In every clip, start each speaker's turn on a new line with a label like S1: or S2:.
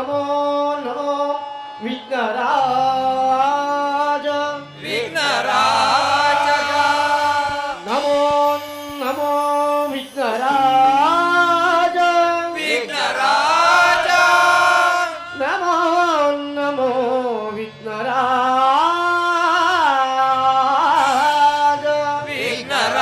S1: ನಮೋ ನಮೋ ವಿಘ್ನರಾಜ
S2: ವಿಘ್ನರಾಜ
S1: ನಮೋ ನಮೋ ವಿಘ್ನರಾಜ
S2: ವಿಘ್ನರಾಜ
S1: ನಮೋ ನಮೋ ವಿಘ್ನರಾಜ
S2: ವಿಘ್ನರಾಜ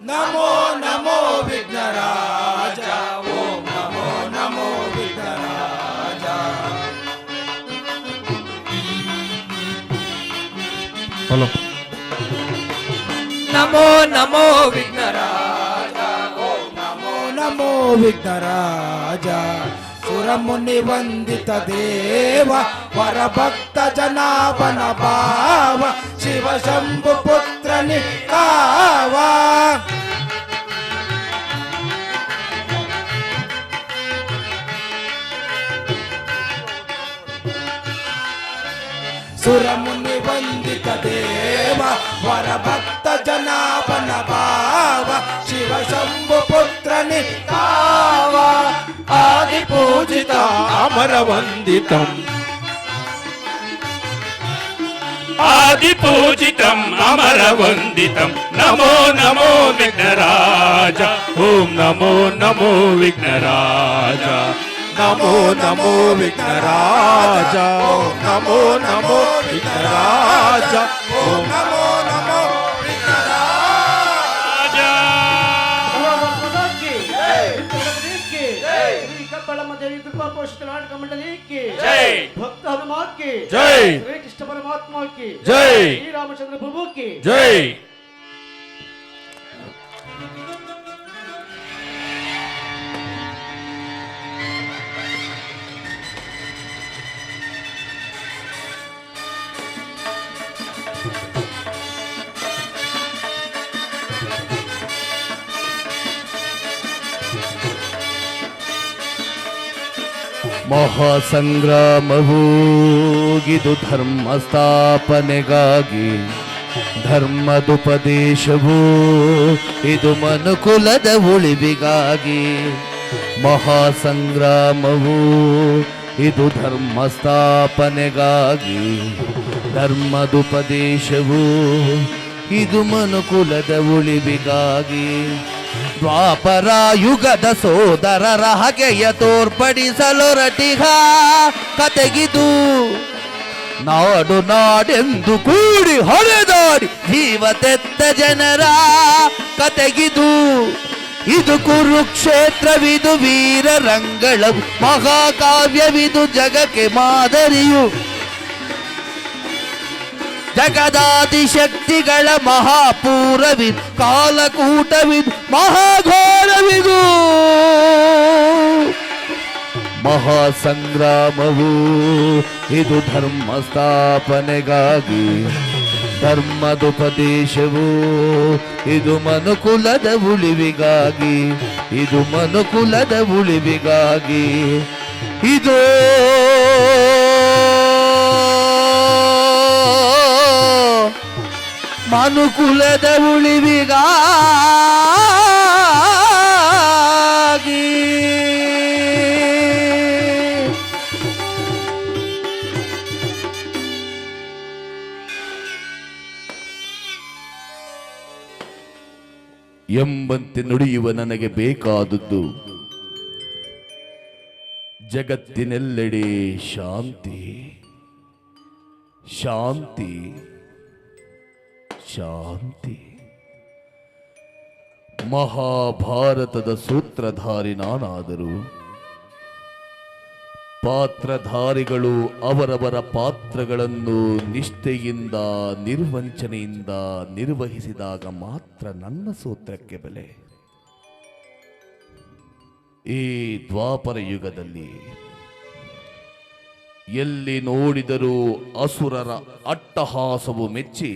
S2: ನಮೋ ನಮೋ ವಿಘ್ನರಾಜ ಓಂ ನಮೋ ನಮೋ ವಿಘ್ನರಾಜ
S3: hello
S2: ನಮೋ ನಮೋ ವಿಘ್ನರಾಜ ಓಂ ನಮೋ ನಮೋ ವಿಘ್ನರಾಜ ಸುರಮುನಿ ವಂದಿತ ದೇವ ವರಭಕ್ತ ಜನಾಭನ ಭಾವ ಶಿವ ಶಂಭು ಪುತ್ರ ನಿಕಾವ ಸುರಮುನಿ ವಂದಿತ ದೇವ ವರಭಕ್ತ ಜನಾಭನ ಭಾವ ಶಿವ ಶಂಭು ಪುತ್ರ ನಿಕಾವ ಆದಿ ಪೂಜಿತ ಅಮರ ವಂದಿತಂ
S3: आदिपूजितम् अमरवन्दितम् नमो नमो विघ्नराज ॐ नमो नमो विघ्नराज नमो नमो विघ्नराज ॐ नमो नमो विघ्नराज ॐ
S2: ನಮೋ ನಮೋ ವಿಘ್ನರಾಜ
S1: ಶ್ರೀ ಕಬ್ಬಳಮ್ಮ ದೇವಿ ಕೃಪಾ ಪೋಷಿತ ನಾಟಕ ಮಂಡಳಿ की
S3: जय
S1: भक्त हनुमान की
S3: जय
S1: श्री कृष्ण परमात्मा की
S3: जय
S1: श्री रामचंद्र प्रभु की
S3: जय ಮಹಾಸಂಗ್ರಾಮವು ಇದು ಧರ್ಮ ಸ್ಥಾಪನೆಗಾಗಿ ಧರ್ಮದುಪದೇಶವು ಇದು ಮನುಕುಲದ ಉಳಿವಿಗಾಗಿ ಮಹಾಸಂಗ್ರಾಮವು ಇದು ಧರ್ಮ ಸ್ಥಾಪನೆಗಾಗಿ ಧರ್ಮದುಪದೇಶವು ಇದು ಮನುಕುಲದ ಉಳಿವಿಗಾಗಿ ದ್ವಾಪರ ಯುಗದ ಸೋದರರ ಹಗೆಯ ತೋರ್ಪಡಿಸಲೊರಟಿಗ ಕತೆಗಿದು ನಾಡು ನಾಡೆಂದು ಕೂಡಿ ಹೊಡೆದಾಡಿ ಜೀವ ತೆತ್ತ ಜನರ ಕತೆಗಿದು ಇದು ಕುರುಕ್ಷೇತ್ರವಿದು ವೀರ ರಂಗಳವು ಮಹಾಕಾವ್ಯವಿದು ಜಗಕ್ಕೆ ಮಾದರಿಯು ಜಗದಾದಿಶಕ್ತಿಗಳ ಮಹಾಪೂರವಿದು ಕಾಲಕೂಟವಿದು ಮಹಾಘೋರವಿದು ಮಹಾಸಂಗ್ರಾಮವು ಇದು ಧರ್ಮ ಸ್ಥಾಪನೆಗಾಗಿ ಧರ್ಮದುಪದೇಶವು ಇದು ಮನುಕುಲದ ಉಳಿವಿಗಾಗಿ ಇದು ಮನುಕುಲದ ಉಳಿವಿಗಾಗಿ ಇದು ಮನುಕುಲದ ಉಳಿವಿಗಾಗಿ ಎಂಬಂತೆ ನುಡಿಯುವ ನನಗೆ ಬೇಕಾದದ್ದು ಜಗತ್ತಿನೆಲ್ಲೆಡೆ ಶಾಂತಿ ಶಾಂತಿ ಶಾಂತಿ. ಮಹಾಭಾರತದ ಸೂತ್ರಧಾರಿ ನಾನಾದರೂ ಪಾತ್ರಧಾರಿಗಳು ಅವರವರ ಪಾತ್ರಗಳನ್ನು ನಿಷ್ಠೆಯಿಂದ ನಿರ್ವಂಚನೆಯಿಂದ ನಿರ್ವಹಿಸಿದಾಗ ಮಾತ್ರ ನನ್ನ ಸೂತ್ರಕ್ಕೆ ಬೆಲೆ. ಈ ದ್ವಾಪರ ಯುಗದಲ್ಲಿ ಎಲ್ಲಿ ನೋಡಿದರೂ ಅಸುರರ ಅಟ್ಟಹಾಸವು ಮೆಚ್ಚಿ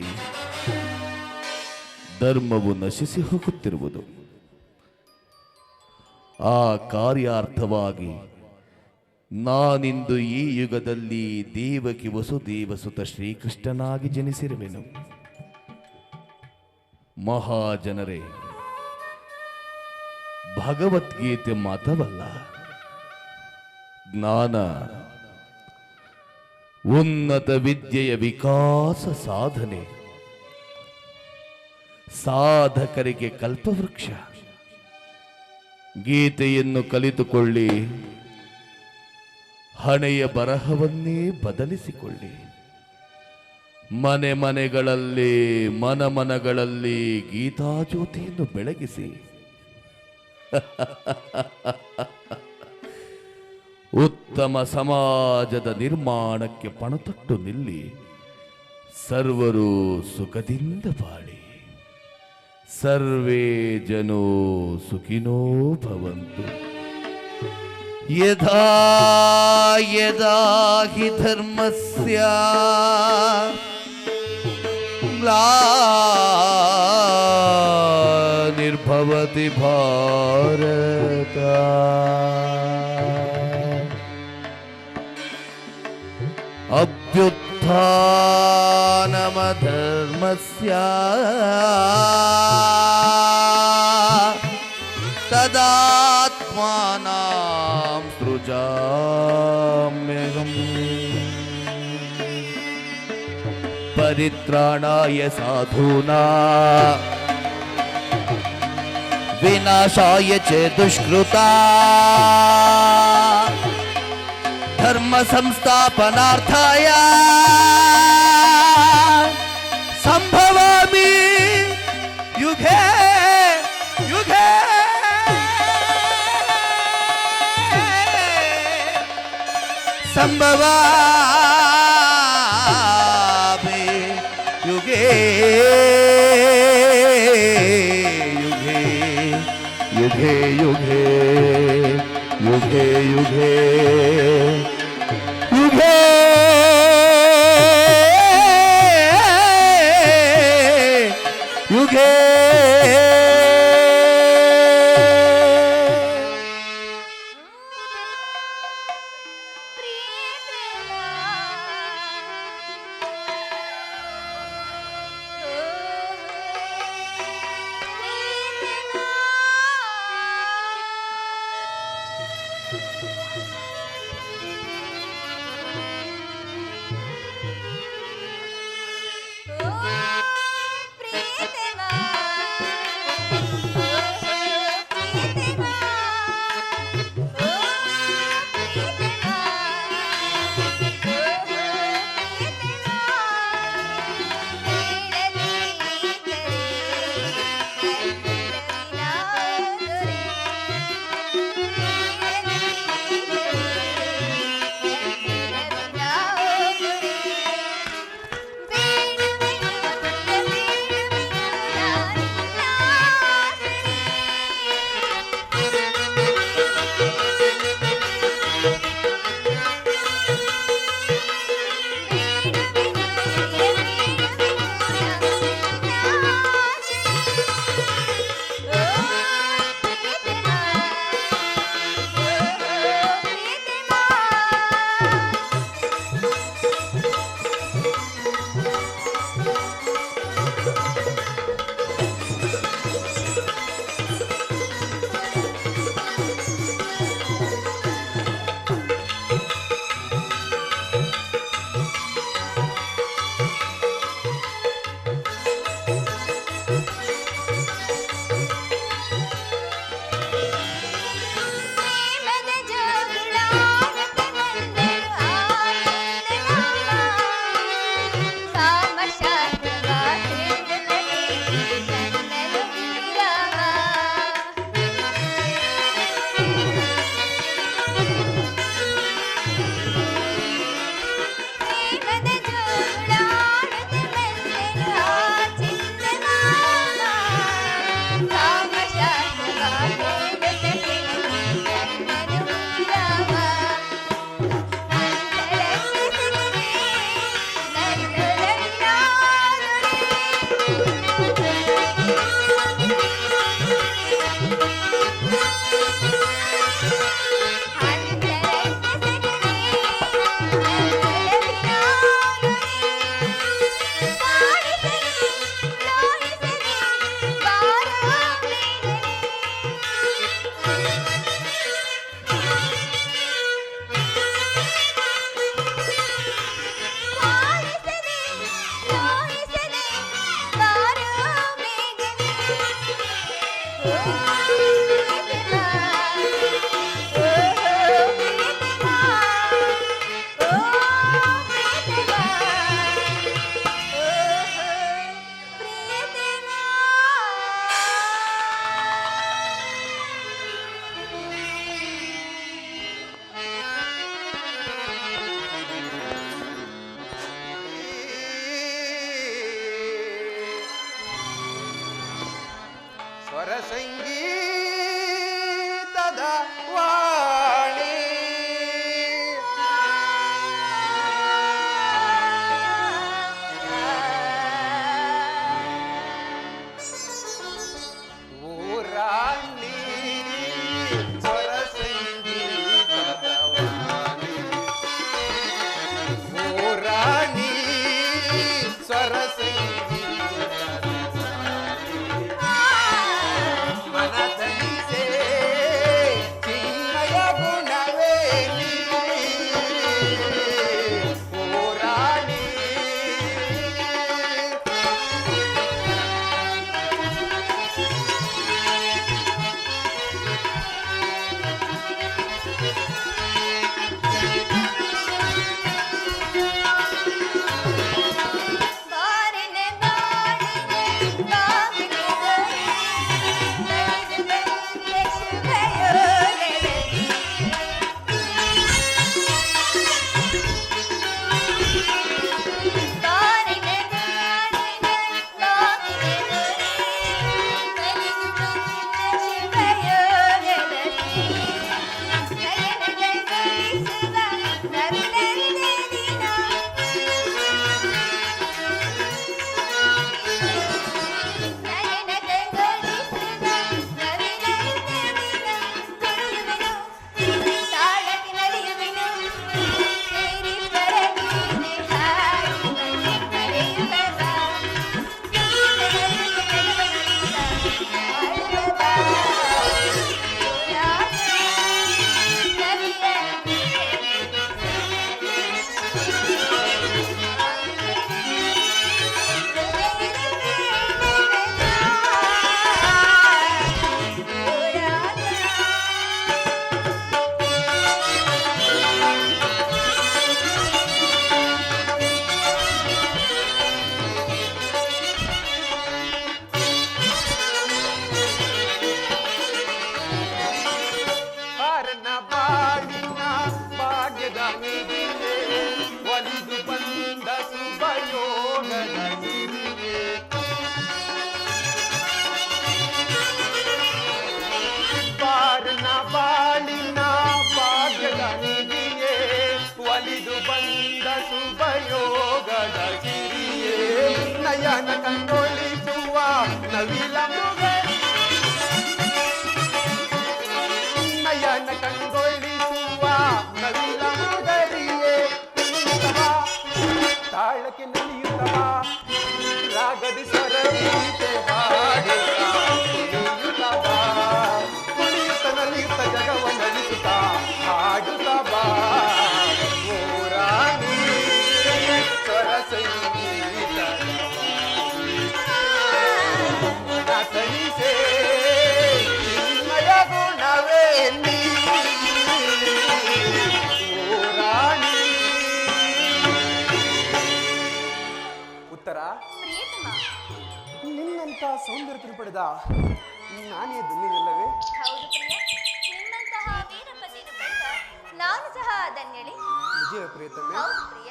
S3: ಧರ್ಮವು ನಶಿಸಿ ಹೋಗುತ್ತಿರುವುದು. ಆ ಕಾರ್ಯಾರ್ಥವಾಗಿ ನಾನಿಂದು ಈ ಯುಗದಲ್ಲಿ ದೇವಕಿ ವಸುದೇವ ಸುತ ಶ್ರೀಕೃಷ್ಣನಾಗಿ ಜನಿಸಿರುವೆನು. ಮಹಾಜನರೇ, ಭಗವದ್ಗೀತೆ ಮತವಲ್ಲ, ಜ್ಞಾನ, ಉನ್ನತ ವಿದ್ಯೆಯ ವಿಕಾಸ ಸಾಧನೆ, ಸಾಧಕರಿಗೆ ಕಲ್ಪವೃಕ್ಷ. ಗೀತೆಯನ್ನು ಕಲಿತುಕೊಳ್ಳಿ, ಹಣೆಯ ಬರಹವನ್ನೇ ಬದಲಿಸಿಕೊಳ್ಳಿ. ಮನೆ ಮನೆಗಳಲ್ಲಿ, ಮನಗಳಲ್ಲಿ ಗೀತಾಜ್ಯೋತಿಯನ್ನು ಬೆಳಗಿಸಿ. ಉತ್ತಮ ಸಮಾಜದ ನಿರ್ಮಾಣಕ್ಕೆ ಪಣತೊಟ್ಟು ನಿಲ್ಲಿ. ಸರ್ವರು ಸುಖದಿಂದ ಬಾಳಿ. ಸರ್ವೇ ಜನೋ ಸುಖಿನೋ ಭವಂತು. ಯಥಾ ಯದಾ ಹಿ ಧರ್ಮಸ್ಯ ಗ್ಲಾನಿರ್ಭವತಿ ಭಾರತ. ಅಭ್ಯುತ್ಥಾನಮಧರ್ಮಸ್ಯ ತದಾತ್ಮಾನಾಂ ಸೃಜಾಮ್ಯಹಂ. ಪರಿತ್ರಾಣಾಯ ಸಾಧೂನಾಂ ವಿನಾಶಾಯ ಚ ದುಷ್ಕೃತಾಂ ಧರ್ಮ ಸಂಸ್ಥಾಪನಾರ್ಥಾಯ ಸಂಭವಾಮಿ ಯುಗೇ ಯುಗೇ. ಸಂಭವಾಮಿ ಯುಗೇ ಯುಗೇ ಯುಗೇ ಯುಗೇ ಯುಗೇ ಯುಗೇ ಯುಗೇ ಯುಗೇ.
S4: ಬಾಳಿನ ಭಾಗ್ಯದ ನಿಧಿಯೇ ಒಲಿದು ಬಂದ ಶುಭಯೋಗದ ಸಿರಿಯೇ ಬಾರನ ಬಾಳಿನ ಭಾಗ್ಯದ ನಿಧಿಯೇ ಒಲಿದು ಬಂದ ಶುಭಯೋಗದ ಸಿರಿಯೇ ನಯನ ಕಂಗೊಳಿಸುವ ನವಿಲ ಮೃಗ ನಯನ ಕಂಗೊಳಿಸುವ ನವಿಲ ಮೃಗರಿಯೇ ತಾಳಕ್ಕೆ ನಲಿಯುತ್ತವ ರಾಗದಿ ಸ್ವರಗೀತೆ ಹಾಡುತ್ತ ಕುಣಿಯುತ್ತ ನಲಿಯುತ್ತ ಜಗವ ನಲಿಸುತ್ತ ಹಾಡುತ್ತ ಬಾ ಓ ರಾಣಿ ಸ್ವರ ಸಂಗೀತ ತನಿಸೆ ಚಿನ್ಮಯ ಗುಣವೇ ನೀ ಓ ರಾಣಿ ಉತ್ತರ ನಿನ್ನಂತ ಸೌಂದರ್ಯ ಪಡೆದ ನಾನೇ ಧನ್ಯನಲ್ಲವೇ
S5: ಹೌದು ಪ್ರಿಯ, ನಿಮ್ಮಂತಹ ವೀರಪತಿಯನ್ನು ಪಡೆದ ನಾನು ಸಹ ಧನ್ಯಳೆ.
S4: ವಿಜಯ ಪ್ರಿಯತಮೆ.
S5: ಹೌದು ಪ್ರಿಯ.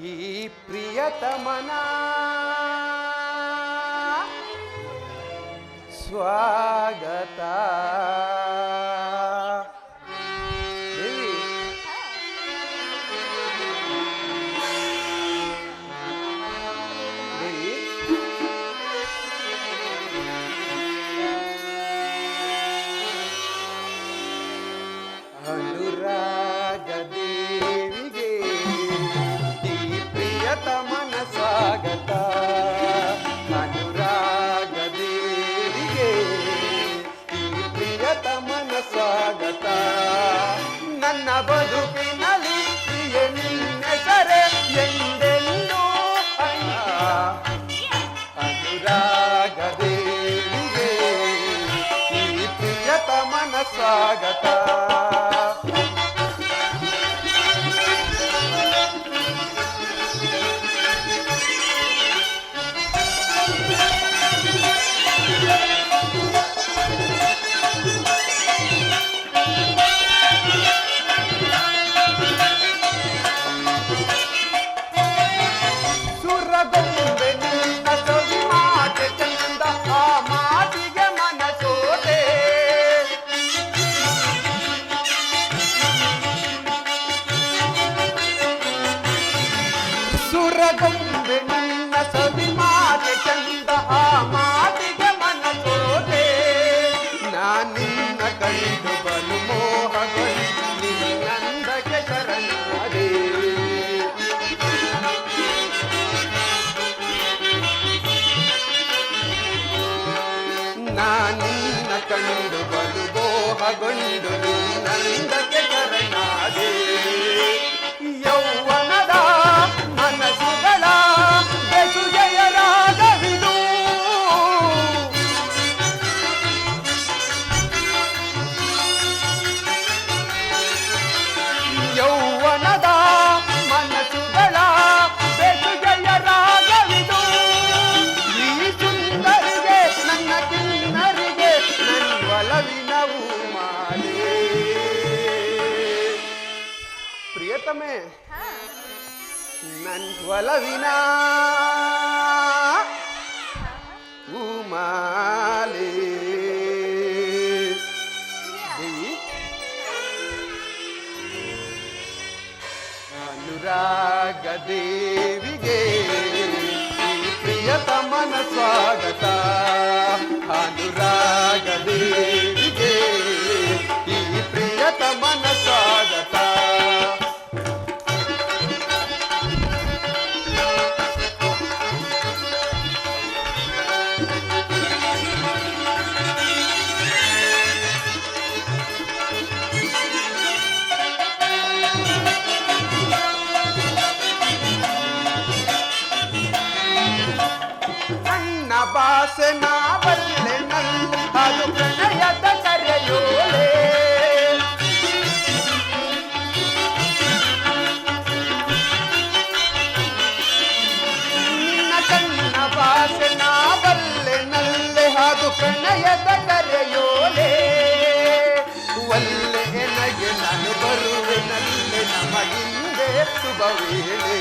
S4: ಈ ಪ್ರಿಯತಮನ ಸ್ವಾಗತ ದೇವಿ ದೇವಿ ಅನುರಾಗ ದೇವಿಗೆ ಈ ಪ್ರಿಯತಮನ ಸ್ವಾಗತ ಅನುರಾಗ ದೇವಿಗೆ ಈ ಪ್ರಿಯತಮನ ಸ್ವಾಗತ ನನ್ನ ಬದುಕಿನಲ್ಲಿ ಪ್ರಿಯ ನಿನ್ನೆಸರೆ ಎಂದೆಂದೂ ಅಯ್ಯ ಅನುರಾಗ ದೇವಿಗೆ ಈ ಪ್ರಿಯತಮನ ಸ್ವಾಗತ ಸುರಗೊಂಬೆ ನಿನ್ನ ಸವಿ ಮಾತೆ ಚಂದ ಆ ಮಾತಿಗೆ ಮನಸೋದೆ ಸುರಗೊಂಬೆ ನಿನ್ನ ಸವಿ ಮಾತೆ ಚಂದ ಆ ಮಾತಿಗೆ ಮನಸೋದೆ ನಾನಿನ್ನ ಕಂಡು ಬಲು ಮೋಹಗೊಂಡು ನಿನ್ನಂದಕ್ಕೆ ಶರಣಾದೆ ನಾನಿನ್ನ ಕಂಡು ಬಲು ಮೋಹಗೊಂಡು ನಿನ್ನಂದಕ್ಕೆ ಶರಣಾದೆ ಯೌವನದ ಮನಸ್ಸುಗಳ ಬೆಸುಗೆಯ ರಾಗವಿದು ಯೌವನದ ಮನಸ್ಸುಗಳ ಬೆಸುಗೆಯ ರಾಗವಿದು ಈ ಸುಂದರಿಗೆ ನನ್ನ ಕಿನ್ನರಿಗೆ ನನ್ನ ಒಲವಿನವು ಮಾಲೆ ಪ್ರಿಯತಮೆ ನನ್ನ ಒಲವಿನ ಉಮಾಲೆ ದೇವಿ ಅನುರಾಗ ದೇವಿಗೆ ಈ ಪ್ರಿಯತಮನ ಸ್ವಾಗತ ಅನುರಾಗ ದೇವಿಗೆ ಈ ಪ್ರಿಯತಮನ ಸ್ವಾಗತ ಶುಭ ವೇಳೆ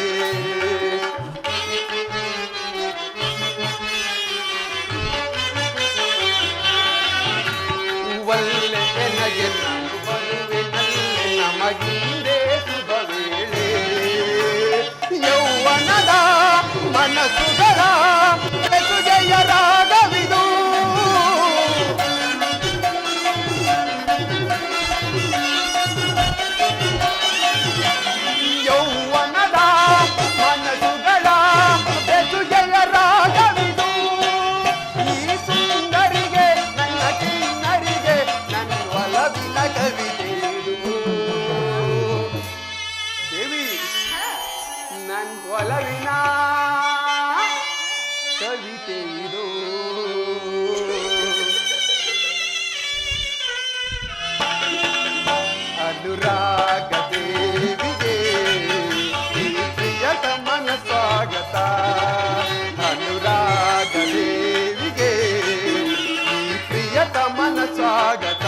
S4: ಒಲ್ಲೆ ಎನಗೆ ನಾನು ಬರುವೆನಲ್ಲೆ ನಮಗಿಂದೇ ಶುಭ ವೇಳೆ ಯೌವನದ ಮನಸ್ಸುಗಳ ಬೆಸುಗೆಯ ರಾಗವಿದು ಯೌವನದ ಮನಸ್ಸುಗಳ ಬೆಸುಗೆಯ ರಾಗವಿದು ಈ ಸುಂದರಿಗೆ ನನ್ನ ಕಿನ್ನರಿಗೆ ನನ್ನ ಒಲವಿನ ಕವಿತೆ ದೇವಿ ನನ್ನ ಒಲವಿನ ಕವಿತೆ ಇದು ಅನುರಾಗ ದೇವಿಗೆ ಈ ಪ್ರಿಯತಮನ ಸ್ವಾಗತ ಅನುರಾಗ ದೇವಿಗೆ ಈ ಪ್ರಿಯತಮನ ಸ್ವಾಗತ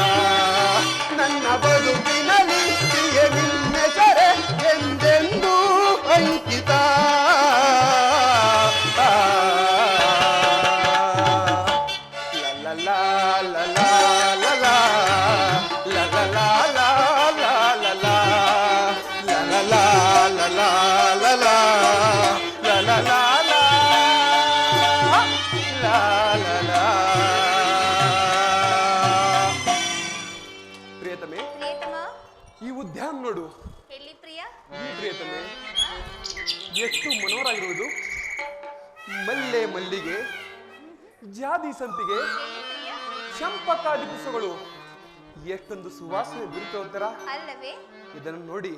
S4: ನನ್ನ ಬದುಕಿನಲ್ಲಿ ಪ್ರಿಯ ನಿನ್ನೆಸರೆ ಎಂದೆಂದೂ ಅಂಕಿತ ಪ್ರಿಯತಮೆ
S5: ಪ್ರಿಯತಮ
S4: ಈ ಉದ್ಯಾನ ನೋಡು
S5: ಎಲ್ಲಿ ಪ್ರಿಯ
S4: ಈ ಪ್ರಿಯತಮೆ ಎಷ್ಟು ಮನೋಹರವಾಗಿರುವುದು ಮಲ್ಲೆ ಮಲ್ಲಿಗೆ ಜಾದಿ ಸಂಪಿಗೆ
S5: ಎಲ್ಲಿ ಪ್ರಿಯ
S4: ಚಂಪಕಾದಿ ಪುಷ್ಪಗಳು ಎಷ್ಟೊಂದು ಸುವಾಸನೆ ಬೀರುತ್ತೋತ್ತರ
S5: ಅಲ್ಲವೇ
S4: ಇದನ್ನು ನೋಡಿ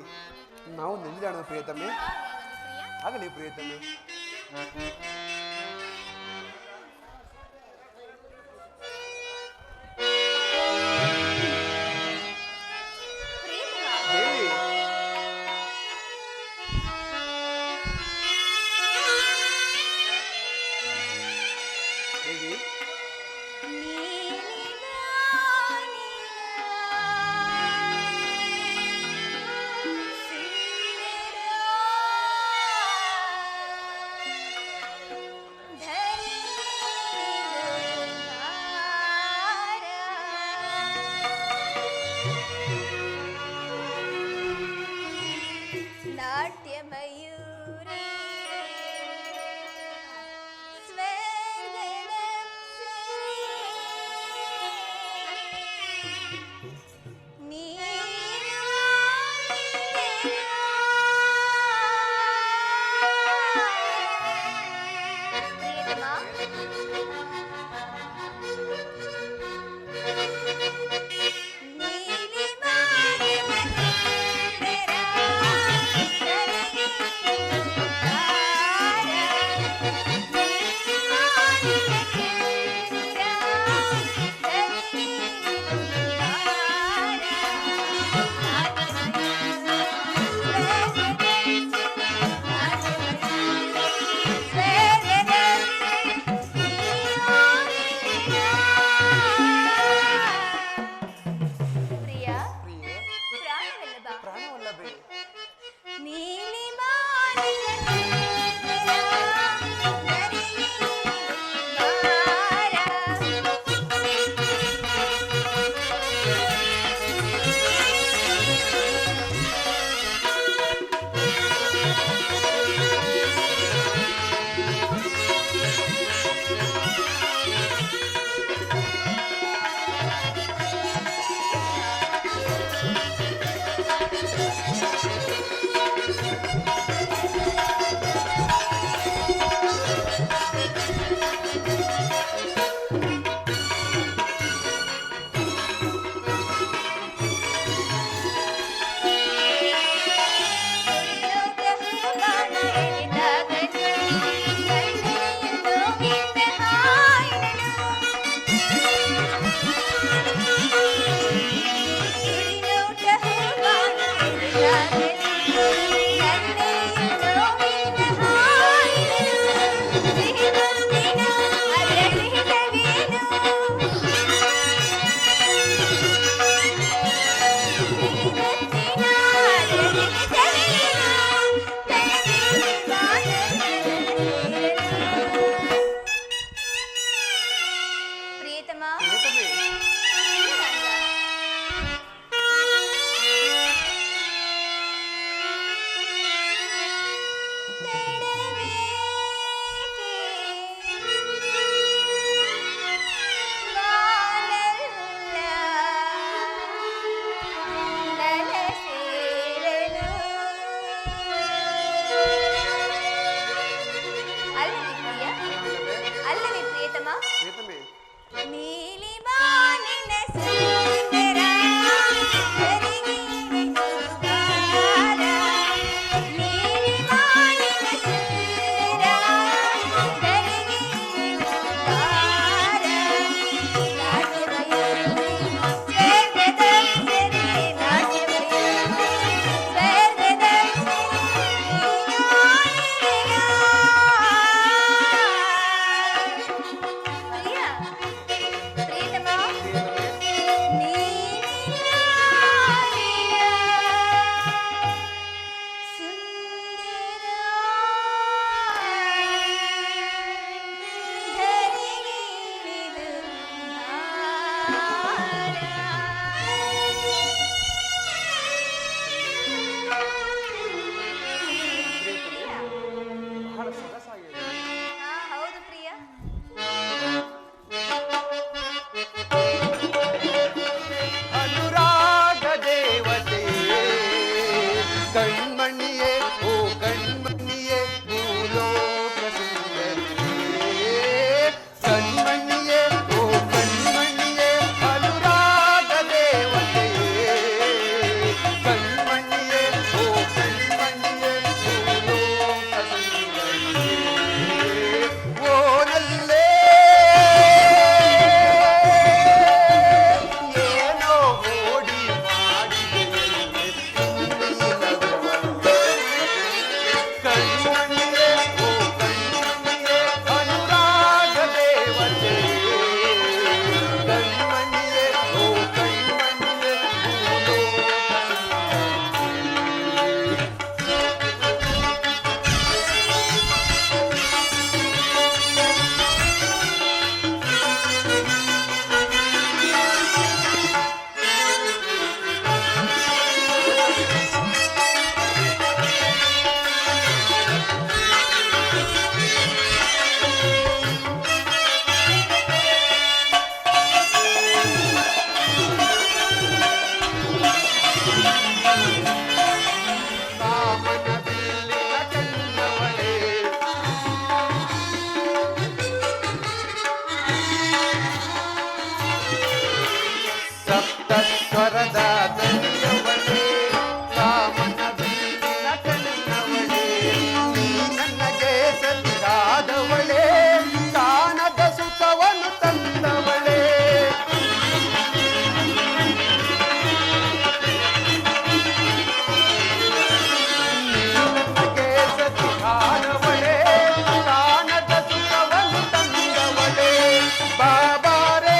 S4: ನಾವು ನೆಂದಾಣ ಪ್ರಿಯತಮೆ
S5: ಪ್ರಿಯ
S4: ಆಗಲಿ ಪ್ರಿಯತಮೆ
S5: ಪ್ರಿಯತಮ
S4: ದೇವಿ ದೇವಿ
S5: ಪ್ರಿಯತಮ
S4: ಪ್ರಿಯತಮೆ
S5: ಅಲ್ಲವೇ ಪ್ರಿಯತಮ
S4: ಪ್ರಿಯತಮೆ
S5: ನೀಲಿ ಬಾನಿನ ಸುಂದರ ಧರೆಗೆ ಶೃಂಗಾರ. ನೀಲಿ ಬಾನಿನ ಸುಂದರ ಧರೆಗೆ ಶೃಂಗಾರ. ನಾಟ್ಯವಯಲು ಸ್ವರ್ಗದಪ್ಸರೆ ನಾಟ್ಯವಯಲು ಸ್ವರ್ಗದಪ್ಸರೆ ಪ್ರಿಯ ಪ್ರಿಯತಮ ನೀನಿಲ್ಲ ಸುಂದರ ಧರೆಗಿಳಿದು
S4: ಬಹಳ ಸೊಗಸಾಗಿದೆ.
S5: ಹೌದು ಪ್ರಿಯ
S3: ಅನುರಾಗ ದೇವತೆ ಕಣ್ಮಣಿಯೇ ಓ ಕಣ್ಮಣಿಯೇ ಭೂಲೋಕ ಸುಂದರಿಯೇ ಕಣ್ಮಣಿಯೇ ಓ ಕಣ್ಮಣಿಯೇ ಅನುರಾಗ ದೇವತೆ ಕಣ್ಮಣಿಯೇ ಓ ಕಣ್ಮಣಿಯೇ ಭೂಲೋಕ ಸುಂದರಿಯೇ ಓನಲ್ಲೇ ಏನೋ ಓಡಿ ಮಾಡಿದೆಯಲ್ಲೇ ಕಣ್ಮಣಿಯೇ ಓ ಕಣ್ಮಣಿಯೇ ಅನುರಾಗ ದೇವತೆ ಕಣ್ಮಣಿಯೇ ಓ ಕಣ್ಮಣಿಯೇ ಕಾಮನ ಬಿಲ್ಲಿನ ಕಣ್ಣವಳೇ ಸಪ್ತ ಸ್ವರದ ದನಿಯವಳೇ ಕಾಮನ ಬಿಲ್ಲಿನ ಕಣ್ಣವಳೇ ನೀ ನನಗೆ ಸರಿಯಾದವಳೇ ಕಾಣದ ಸುಖವನ್ನು ತಂದವಳೇ ನನಗೆ ಸರಿಯಾದವಳೇ ಕಾಣದ ಸುಖವನ್ನು ತಂದವಳೇ ಬಾಬಾರೇ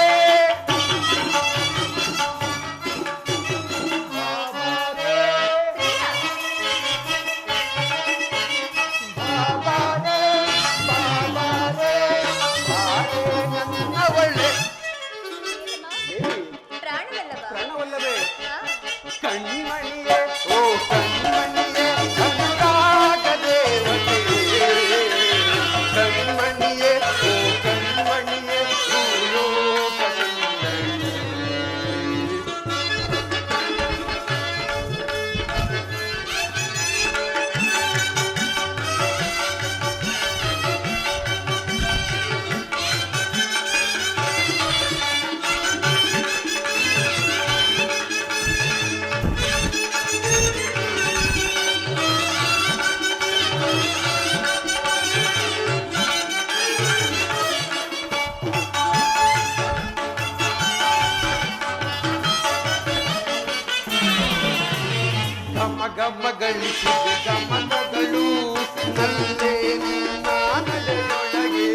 S3: ಬಾಬಾರೇ ಬಾಬಾರೇ ಬಾರೇ ನನ್ನವಳೇ
S5: ಪ್ರಾಣವಲ್ಲವ
S4: ಪ್ರಾಣವಲ್ಲವೇ
S3: ಕಣ್ಮಣಿಯೇ ಓ ಕಣ್ಮಣಿಯೇ ಅನುರಾಗ ದೇವತೆ ಕಣ್ಮಣಿಯೇ ಓ ಕಣ್ಮಣಿಯೇ ಭೂಲೋಕ ಸುಂದರಿ ಗಮಗಳಿಸಿದ ಗಮನಗಳು ನಲ್ಲೇ ನಿನ್ನ ನಡೆಯೊಳಗೆ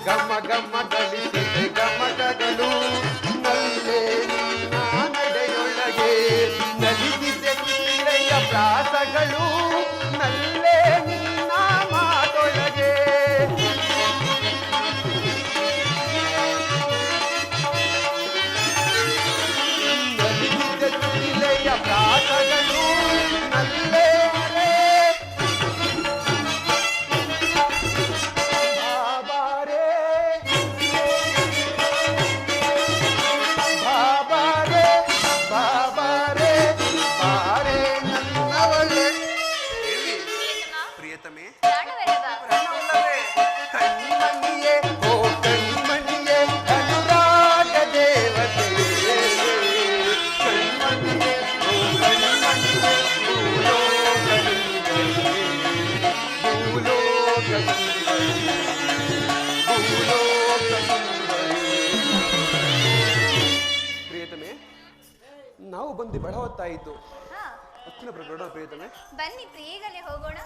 S3: ಗಮ ಗಮಗಳಿಸಿದ ಗಮನಗಳು ನಲ್ಲೇ ಚಿಲಿಪಿಲಿಯ ಪ್ರಾಸಗಳು ನಲ್ಲೇ ನಿನ್ನ ಮಾತೊಳಗೆ ಚಿಲಿಯ ಪ್ರಾಸಗಳು ನಲ್ಲೇ ನಾವು ಬಂದು ಬಹಳ ಹೊತ್ತಾಯಿತು.
S5: ಹಾ,
S3: ಹತ್ತಿನ ಪ್ರಕರಣ ಪ್ರಿಯತಮೆ.
S5: ಬನ್ನಿ ಪ್ರಿಯಗಲೇ ಹೋಗೋಣ.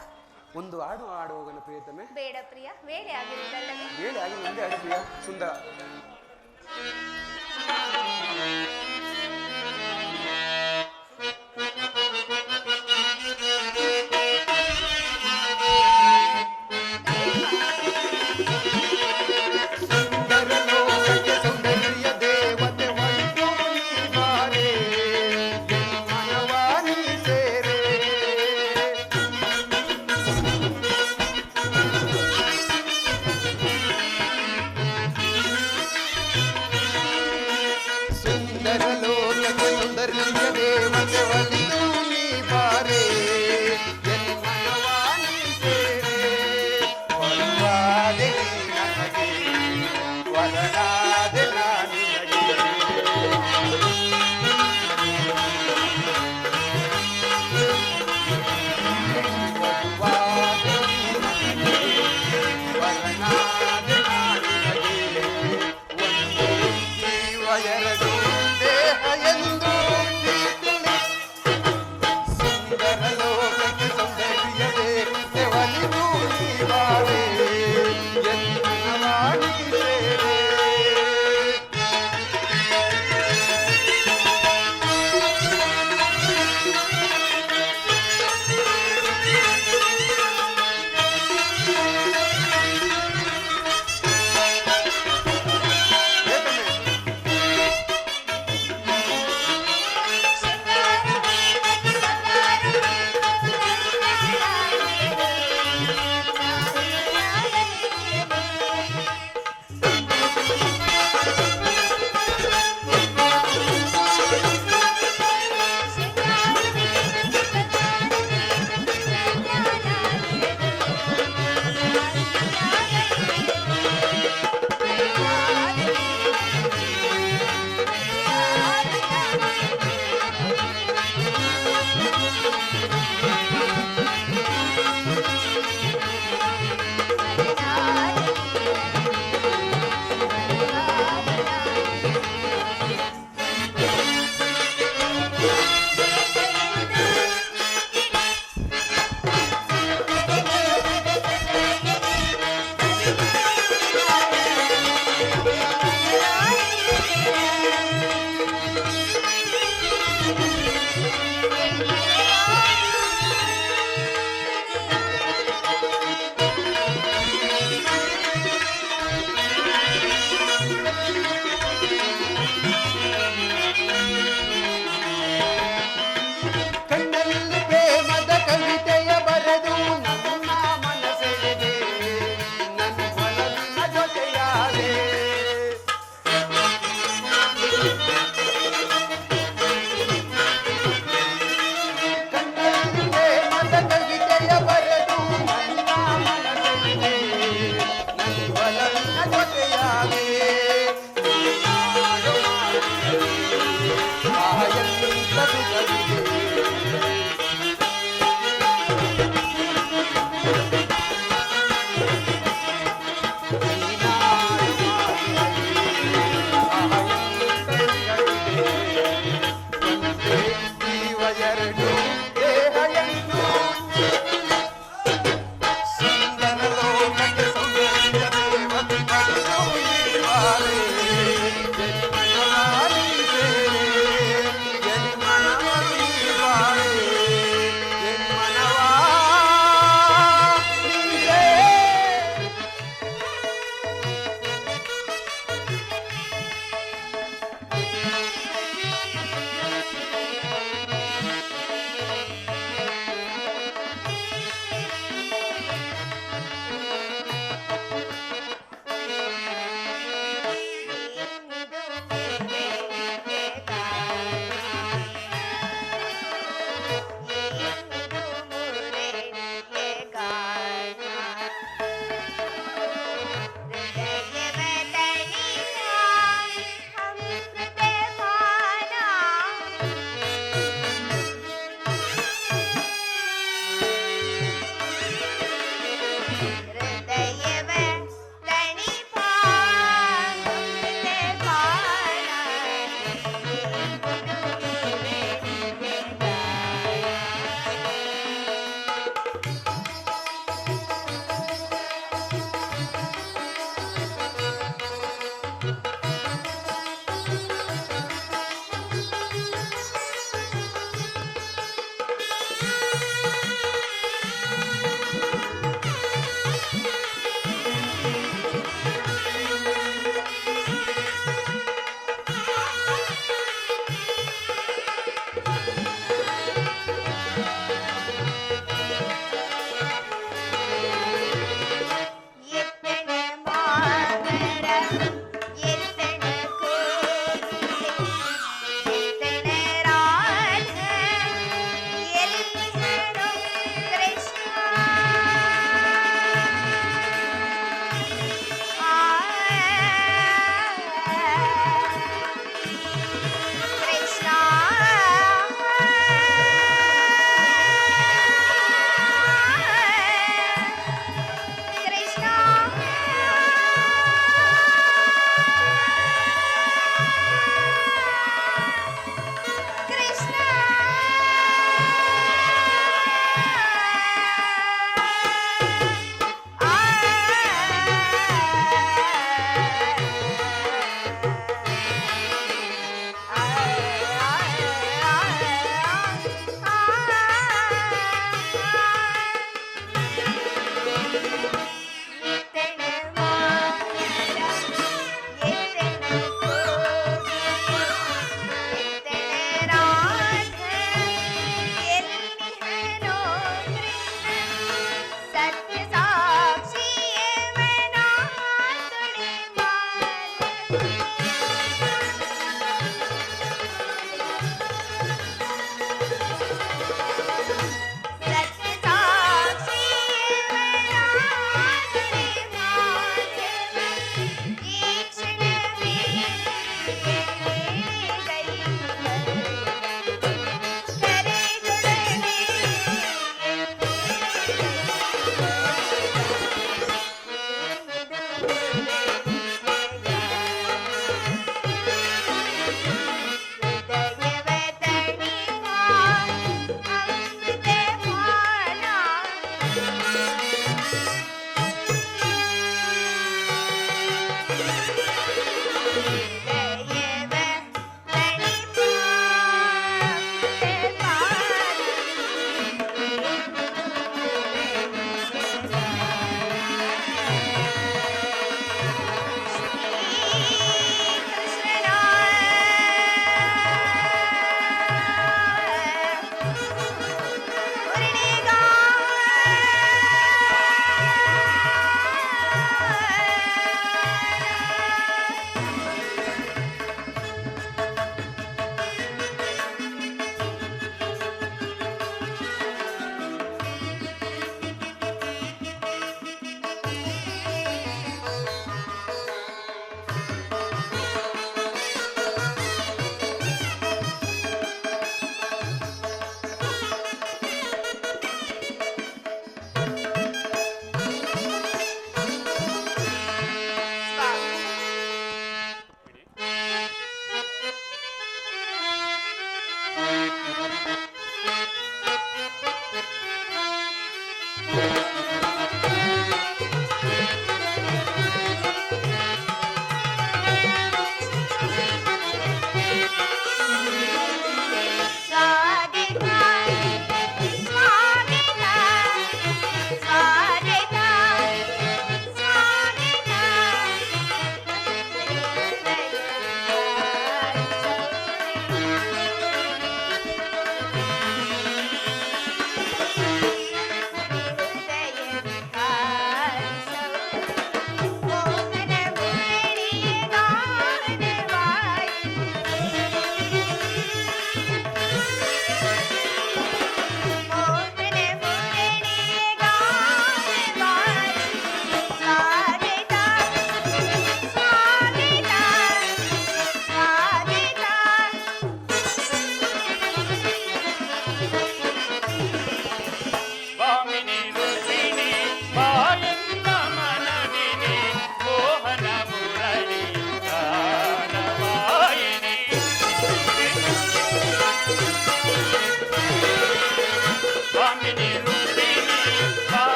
S3: ಒಂದು ಹಾಡು ಹೋಗೋಣ ಪ್ರಿಯತಮೆ.
S5: ಬೇಡ ಪ್ರಿಯ, ವೇಳೆ ಆಗಿರುವುದಲ್ಲವೇ?
S3: ವೇಳೆ ಆಗಿ ಮುಂದೆ ಆಡಿ ಪ್ರಿಯ ಸುಂದರ.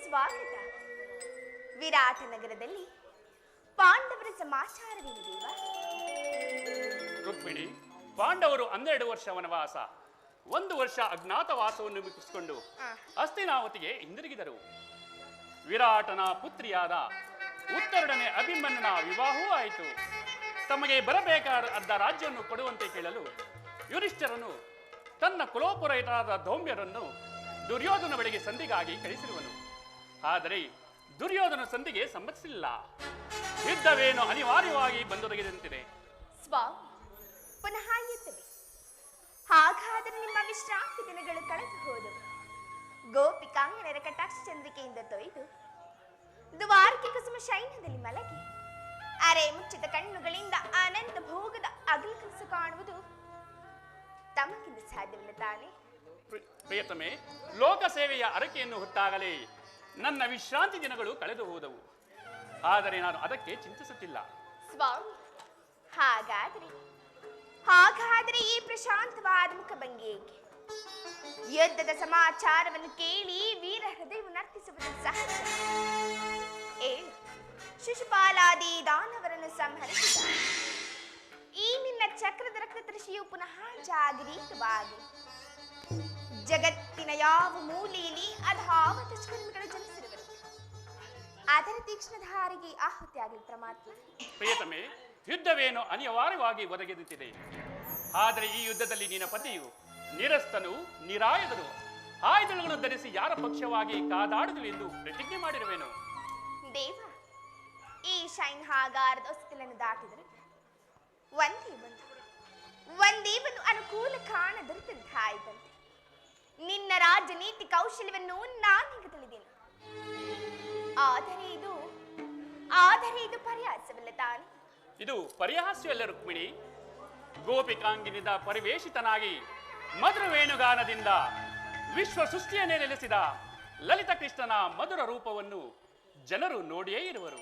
S5: ಸ್ವಾಗತ. ವಿರಾಟ ನಗರದಲ್ಲಿ ಪಾಂಡವರ ಸಮಾಚಾರವೇನು ದೇವ?
S6: ರುಕ್ಮಿಣಿ, ಪಾಂಡವರು 12 ವರ್ಷ ವನವಾಸ 1 ವರ್ಷ ಅಜ್ಞಾತವಾಸವನ್ನು ಮುಗಿಸಿಕೊಂಡು ಹಸ್ತಿನಾವತಿಗೆ ಹಿಂದಿರುಗಿದರು. ವಿರಾಟನ ಪುತ್ರಿಯಾದ ಉತ್ತರಡನೆ ಅಭಿಮನ್ಯನ ವಿವಾಹವೂ ಆಯಿತು. ತಮಗೆ ಬರಬೇಕಾದ ರಾಜ್ಯವನ್ನು ಕೊಡುವಂತೆ ಕೇಳಲು ಯುಧಿಷ್ಠಿರನು ತನ್ನ ಕುಲೋಪುರೋಹಿತರಾದ ಧೌಮ್ಯರನ್ನು ದುರ್ಯೋಧನ ಬಳಿಗೆ ಸಂಧಿಗಾಗಿ ಕಳಿಸಿರುವನು. ಆದರೆ ದುರ್ಯೋಧನ ಸಂಧಿಗೆ ಸಮ್ಮತಿಸಲಿಲ್ಲ. ಯುದ್ಧವೇನು ಅನಿವಾರ್ಯವಾಗಿ ಬಂದೊದಗಿದಂತಿದೆ.
S5: ಸ್ವಾಮಿ, ಪುನಃ ಯುದ್ಧವೇ? ಹಾಗಾದರೆ ನಿಮ್ಮ ವಿಶ್ರಾಂತಿ ದಿನಗಳು ಕಳೆದು ಹೋದವು. ಗೋಪಿಕಾಂಗನರ ಕಟಾಕ್ಷ ಚಂದ್ರಿಕೆಯಿಂದ ತೊಯ್ದು ದ್ವಾರಕೆ ಕುಸುಮ ಶೈನ್ಯದಲ್ಲಿ ಮಲಗಿ ಅರೆ ಮುಚ್ಚಿದ ಕಣ್ಣುಗಳಿಂದ ಅನಂತ ಭೋಗದ ಅಗಲ ಕನಸು ಕಾಣುವುದು ತಮಗಿಂದ ಸಾಧ್ಯವಿಲ್ಲ ತಾನೆ?
S6: ಪ್ರಿಯತಮೆ, ಲೋಕ ಸೇವೆಯ ಅರಕೆಯನ್ನು ಹೊತ್ತಾಗಲೇ ನನ್ನ ವಿಶ್ರಾಂತಿ ದಿನಗಳು ಕಳೆದು ಹೋದವು. ಆದರೆ ನಾನು ಅದಕ್ಕೆ ಚಿಂತಿಸುತ್ತಿಲ್ಲ.
S5: ಸ್ವಾಮಿ, ಹಾಗಾದರೆ ಈ ಪ್ರಶಾಂತವಾದ ಮುಖಭಂಗಿ ಏಕೆ? ಯುದ್ಧದ ಸಮಾಚಾರವನ್ನು ಕೇಳಿ ವೀರ ಹೃದಯವನ್ನು ಅರ್ಪಿಸುವುದು ಸಹಜ. ಏಳು ಶಿಶುಪಾಲಾದಿ ದಾನವರನ್ನು ಸಂಹರಿಸಿದ ಈ ನಿನ್ನ ಚಕ್ರದ ರಕ್ತದೃಷಿಯು ಪುನಃ ಜಾಗರೀತವಾಗಿ ಜಗತ್ತಿನ ಯಾವ ಮೂಲೆಯಲ್ಲಿ ಅಧಾವ ದುಷ್ಕರ್ಮಿಗಳು ಜನಿಸಿರುವರು ಅದರ ತೀಕ್ಷ್ಣ ಧಾರಿಗೆ ಆಹುತಿಯಾಗಲಿ ಪರಮಾತ್ಮ.
S6: ಪ್ರಿಯತಮೆ, ಯುದ್ಧವೇನು ಅನಿವಾರ್ಯವಾಗಿ ಒದಗಿದಂತಿದೆ. ಆದರೆ ಈ ಯುದ್ಧದಲ್ಲಿ ನಿನ್ನ ಪತಿಯು ನಿರಸ್ತನು, ನಿರಾಯುಧನು, ಆಯುಧಗಳನ್ನು ಧರಿಸಿ ಯಾರ ಪಕ್ಷವಾಗಿ ಕಾದಾಡುದು ಎಂದು ಪ್ರತಿಜ್ಞೆ ಮಾಡಿರುವೆನು.
S5: ದೇವ, ಈ ಶೈನ್ ಹಾಗಾರದ ಹೊಸತಿಲನ್ನು ದಾಟಿದರೆ ಒಂದೇ ಒಂದು ಅನುಕೂಲ ಕಾಣ ದೊರೆತಂತಾಯಿತಂತೆ. ನಿನ್ನ ರಾಜನೀತಿ ಕೌಶಲ್ಯವನ್ನು ನಾನೀಗ ತಿಳಿದೇನು. ಆದರೆ ಇದು ಪರ್ಯಾಸವಲ್ಲ ತಾನೆ?
S6: ಇದು ಪರಿಹಾಸ್ಯವಲ್ಲ ರುಕ್ಮಿಣಿ. ಗೋಪಿಕಾಂಗಿನಿಂದ ಪರಿವೇಷಿತನಾಗಿ ಮಧುರ ವೇಣುಗಾನದಿಂದ ವಿಶ್ವ ಸೃಷ್ಟಿಯನ್ನೇ ನೆಲೆಸಿದ ಲಲಿತ ಕೃಷ್ಣನ ಮಧುರ ರೂಪವನ್ನು ಜನರು ನೋಡಿಯೇ ಇರುವರು.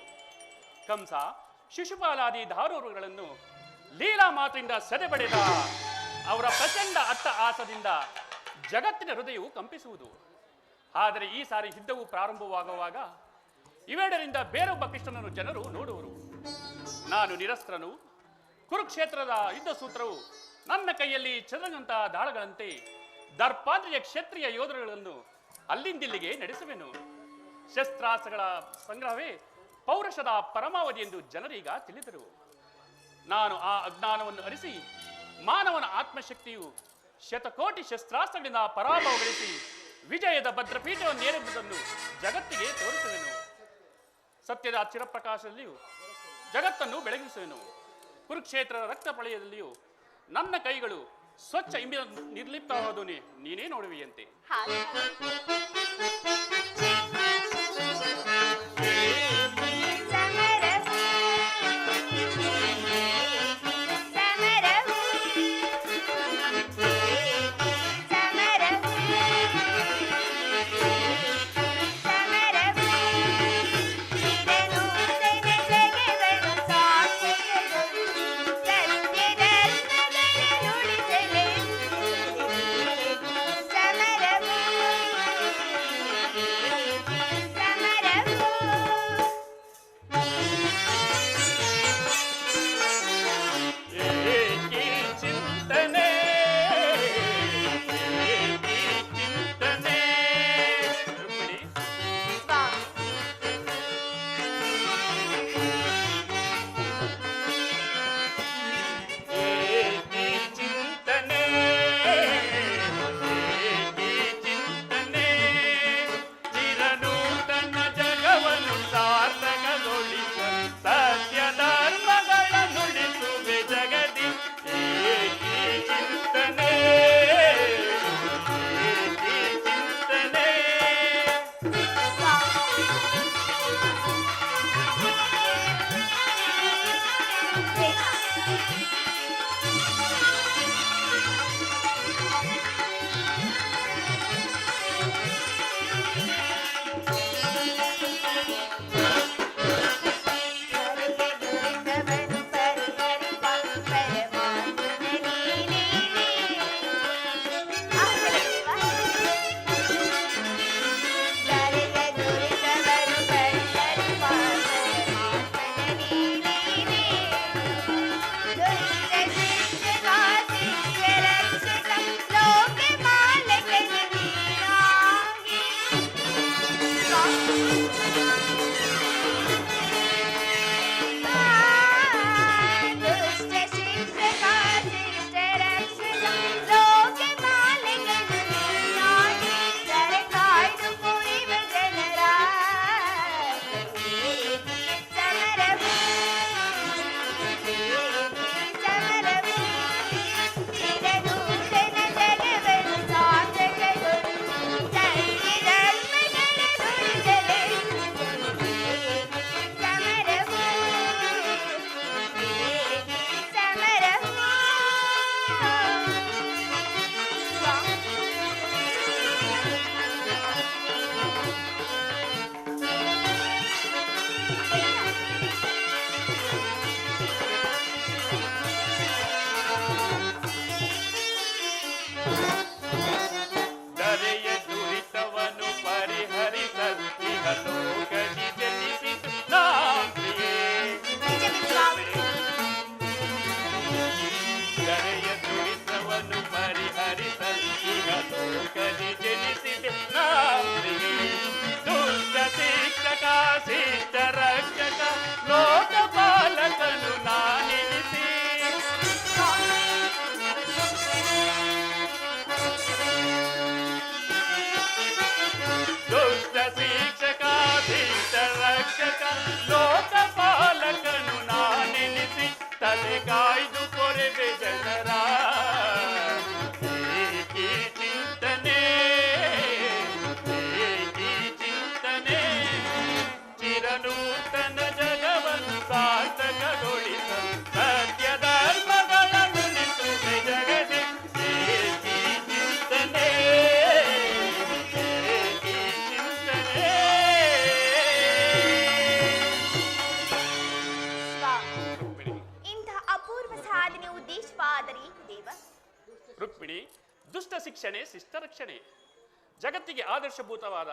S6: ಕಂಸ, ಶಿಶುಪಾಲಾದಿ ಧಾರೂರುಗಳನ್ನು ಲೀಲಾ ಮಾತೆಯಿಂದ ಸೆದೆಬಡೆದ ಅವರ ಪ್ರಚಂಡ ಅಟ್ಟಹಾಸದಿಂದ ಜಗತ್ತಿನ ಹೃದಯವು ಕಂಪಿಸುವುದು. ಆದರೆ ಈ ಸಾರಿ ಯುದ್ಧವು ಪ್ರಾರಂಭವಾಗುವಾಗ ಇವೆರಡರಿಂದ ಬೇರೊಬ್ಬ ಕೃಷ್ಣನನ್ನು ಜನರು ನೋಡುವರು. ನಾನು ನಿರಸ್ತ್ರನು. ಕುರುಕ್ಷೇತ್ರದ ಯುದ್ಧ ಸೂತ್ರವು ನನ್ನ ಕೈಯಲ್ಲಿ ಚಂದ್ರನಂತಹ ದಾಳಗಳಂತೆ ದರ್ಪಾದ್ರಿಯ ಕ್ಷತ್ರಿಯ ಯೋಧರುಗಳನ್ನು ಅಲ್ಲಿಂದಿಲ್ಲಿಗೆ ನಡೆಸುವೆನು. ಶಸ್ತ್ರಾಸ್ತ್ರಗಳ ಸಂಗ್ರಹವೇ ಪೌರುಷದ ಪರಮಾವಧಿ ಎಂದು ಜನರೀಗ ತಿಳಿದರು. ನಾನು ಆ ಅಜ್ಞಾನವನ್ನು ಅರಿಸಿ ಮಾನವನ ಆತ್ಮಶಕ್ತಿಯು ಶತಕೋಟಿ ಶಸ್ತ್ರಾಸ್ತ್ರಗಳಿಂದ ಪರಾಭವಗೊಳಿಸಿ ವಿಜಯದ ಭದ್ರಪೀಠವನ್ನು ಏರಿರುವುದನ್ನು ಜಗತ್ತಿಗೆ ತೋರಿಸುವೆನು. ಸತ್ಯದ ಚಿರಪ್ರಕಾಶದಲ್ಲಿಯೂ ಜಗತ್ತನ್ನು ಬೆಳಗಿಸುವೆನು. ಕುರುಕ್ಷೇತ್ರದ ರಕ್ತ ಪ್ರಳಯದಲ್ಲಿಯೂ ನನ್ನ ಕೈಗಳು ಸ್ವಚ್ಛ ನಿರ್ಲಿಪ್ತವಾದವು ನೀನೇ ನೋಡುವಿಯಂತೆ. ಇಹಲೋಕದಿ ಜನಿಸಿತು ನಾಂಪ್ರಿಯೇ
S5: ನಿಜವೇ ಸ್ವಾಮಿ.
S6: ಗರೆಯ ದುರಿತವನ್ನು ಪರಿಹರಿಸಲು ಇಹಲೋಕದಿ ಜನಿಸಿದೆ ನಾಂಪ್ರಿಯೇ ದುಷ್ಟ ಶಿಕ್ಷಕ ಶಿಷ್ಟ ರಕ್ಷಕ ಲೋಕಪಾಲಕನು ನಾನೆನಿಸಿ ದುಷ್ಟ ಶಿಕ್ಷಕ ಶಿಷ್ಟ ರಕ್ಷಕ ಲೋಕಪಾಲಕನು ನಾನೆನಿಸಿ ತಲೆ ಕಾಯ್ದು ಕೊರೆವೆ ಜನರ ಏಕಿ ಚಿಂತನೆ ಏಕಿ ಚಿಂತನೆ ಚಿರನೂತನ ಜಗವನ್ನು ಸಾರ್ಥಕಗೊಳಿಸಲು ಸತ್ಯ ಧರ್ಮಗಳನ್ನು ನಿಲ್ಲಿಸುವೆ ಜಗದಿ ಏಕಿ ಚಿಂತನೆ ಏಕಿ ಚಿಂತನೆ.
S5: ಸ್ವಾಮಿ, ಇಂಥ ಅಪೂರ್ವ ಸಾಧನೆ ಉದ್ದೇಶವಾದರೆ ಏನು ದೇವ?
S6: ರುಕ್ಮಿಣಿ, ದುಷ್ಟ ಶಿಕ್ಷಣೆ ಶಿಷ್ಟ ರಕ್ಷಣೆ ಜಗತ್ತಿಗೆ ಆದರ್ಶಭೂತವಾದ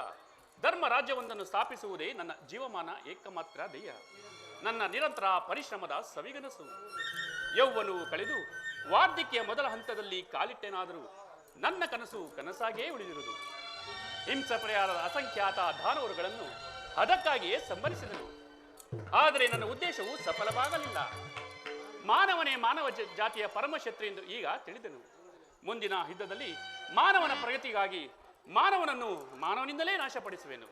S6: ಧರ್ಮ ರಾಜ್ಯವೊಂದನ್ನು ಸ್ಥಾಪಿಸುವುದೇ ನನ್ನ ಜೀವಮಾನ ಏಕಮಾತ್ರ ಧ್ಯೇಯ. ನನ್ನ ನಿರಂತರ ಪರಿಶ್ರಮದ ಸವಿಗನಸು. ಯೌವನವು ಕಳೆದು ವಾರ್ಧಕ್ಯ ಮೊದಲ ಹಂತದಲ್ಲಿ ಕಾಲಿಟ್ಟೆನಾದರೂ ನನ್ನ ಕನಸು ಕನಸಾಗಿಯೇ ಉಳಿದಿರುವುದು. ಹಿಂಸಪರ್ಯಾರದ ಅಸಂಖ್ಯಾತ ದಾನವರುಗಳನ್ನು ಅದಕ್ಕಾಗಿಯೇ ಸಂಭರಿಸಿದನು. ಆದರೆ ನನ್ನ ಉದ್ದೇಶವು ಸಫಲವಾಗಲಿಲ್ಲ. ಮಾನವನೇ ಮಾನವ ಜಾತಿಯ ಪರಮಶತ್ರು ಎಂದು ಈಗ ತಿಳಿದನು. ಮುಂದಿನ ಯುದ್ಧದಲ್ಲಿ ಮಾನವನ ಪ್ರಗತಿಗಾಗಿ ಮಾನವನನ್ನು ಮಾನವನಿಂದಲೇ ನಾಶಪಡಿಸುವೆನು.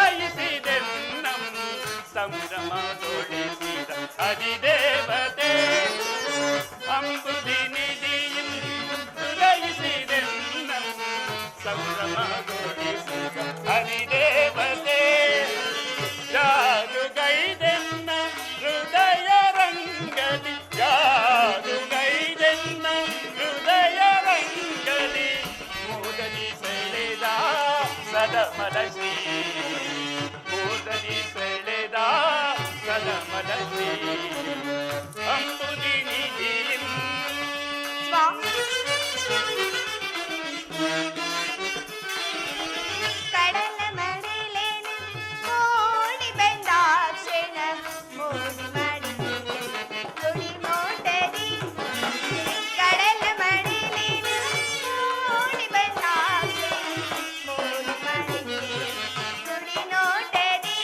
S6: ಅಂಬುದಿನಿಧಿಯಿಂದುದಯಿಸಿದೆನ್ನಂ ಸಂಭ್ರಮಗೊಳಿಸಿದ ಅಧಿದೇವತೆ ಅಂಬುದಿನಿಧಿಯಿಂದುದಯಿಸಿದೆನ್ನಂ ಸಂಭ್ರಮಗೊಳಿಸಿದ ಅಧಿದೇವತೆ ಜಾರುಗೈದೆನ್ನ ಹೃದಯ ರಂಗಲಿ ಜಾರುಗೈದೆನ್ನ ಹೃದಯ ರಂಗಲಿ ಮೂದಲಿ ಸೆಳೆದ ಸದಮಲ ಶ್ರೀ ಮೂದಲಿ ಸೆಳೆದ ಸದಮಲ ಶ್ರೀ ಅಂಬುದಿನಿಧಿ
S5: ಸ್ವಾಮಿ, ಕಡಲ ಮಡಿಲೇನು ಓಡಿ ಬಂದಾಕ್ಷಣ ಮೋಡಿ ಮಾಡಿ ತುಳಿ ಮೋಟರಿ ಕಡಲ ಮಡಿಲೇನು ಓಡಿ ಬಂದಾಕ್ಷಣ ಮೋಡಿ ಮಾಡಿ ತುಳಿ ನೋಟರಿ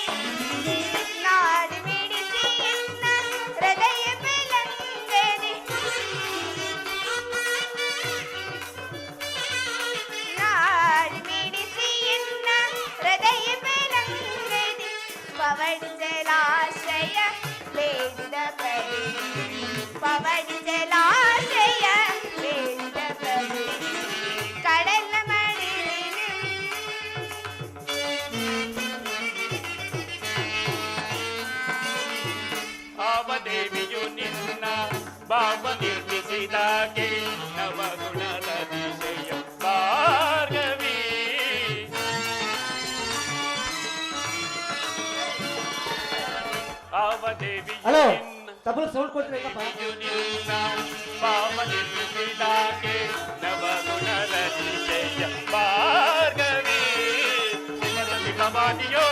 S5: ನಾಡು ಮಿಡಿಸಿ ಎನ್ನ ಹೃದಯ ಬೆಳಂಗರಿ ನಾಡು ಮಿಡಿಸಿ ಎನ್ನ ಹೃದಯ ಬೆಳಂಗರಿ ಪವಡಿ ಜಲಾಶಯ ಬೇಡಿದ ಕಡೆ ಪವಡಿ ಜಲಾಶಯ ಬೇಡಿದ ಕಡೆ ಕಡಲ ಮಡಿಲೇನು
S6: ಆವದೇವಿಯು ನಿನ್ನ ಬಾಬ ನಿರ್ಮಿಸಿದಾಗೆ ನವಗುಣದ ದಿಶೆಯ ಭಾರ್ಗವಿ ಆವದೇವಿಯು
S1: ಹಲೋ
S6: ನಿನ್ನ
S1: ತಬಲ ಸೌಂಡ್ ಕೊಡ್ಬೇಕಪ್ಪ.
S6: ನಿನ್ನ ಬಾಬ ನಿರ್ಮಿಸಿದಾಗೆ ನವಗುಣದ ದಿಶೆಯ ಭಾರ್ಗವಿ ಶಿವಸತಿ ಭವಾನಿಯೋ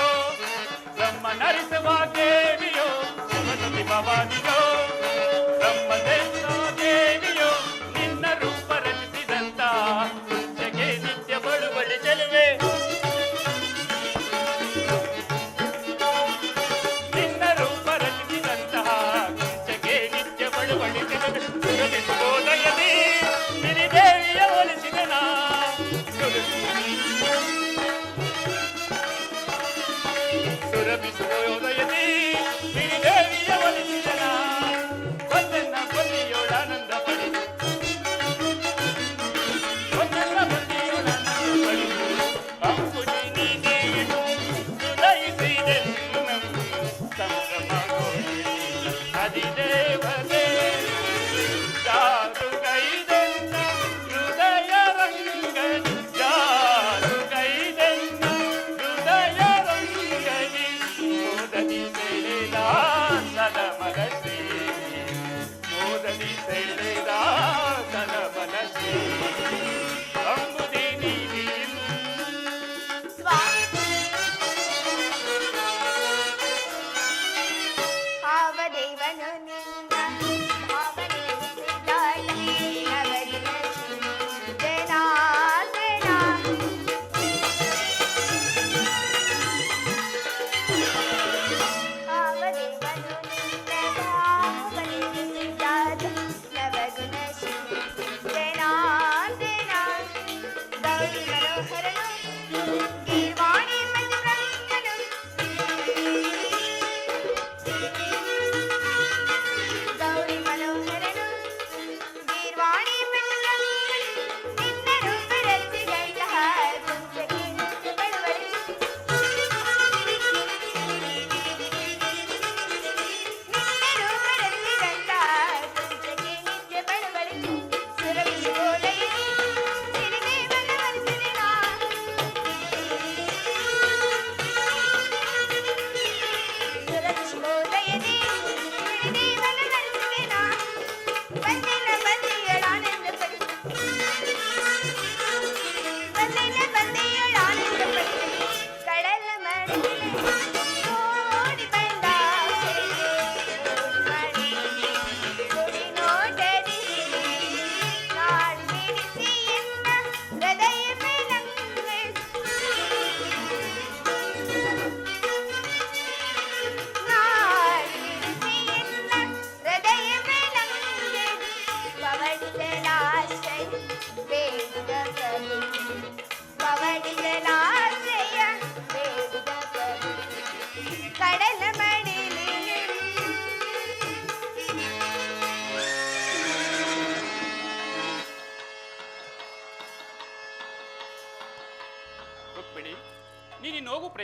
S6: ಬ್ರಹ್ಮ ನರಿಸುವ ದೇವಿಯೋ ಶಿವಸತಿ ಭವಾನಿಯೋ ಬ್ರಹ್ಮ ದೇವಿಯೋ ನಿನ್ನ ರೂಪ ರಚಿಸಿದಂತ ಜಗೆ ನಿತ್ಯ ಬಳುವಳಿ ಚೆಲುವೆ ನಿನ್ನ ರೂಪ ರಚಿಸಿದಂತಹ ಜಗೆ ನಿತ್ಯ ಬಳುವಳಿ ಚೆಲುವೆ ಸುರಭಿಸುವುದಯದಿ ಸಿರಿದೇವಿಯ ಒಲಿಸಿದನ ಸುರಭಿಸುವುದಯದಿ ಸಿರಿದೇವಿಯ ಒಲಿಸಿದನ ಒಂದನ್ನ ಬಲ್ಲಿಯೋಳಾನಂದ ಪಡಿಸು ಒಂದನ್ನ ಬಲ್ಲಿಯೋಳಾನಂದ ಪಡಿಸು ಅಂಬುದಿನಿಧಿಯನ್ನು ಸುಲಯಿಸಿದೆನ್ನು ಸಂಭ್ರಮಗೊಳಿಸಿ ಅಧಿದೇವತೆ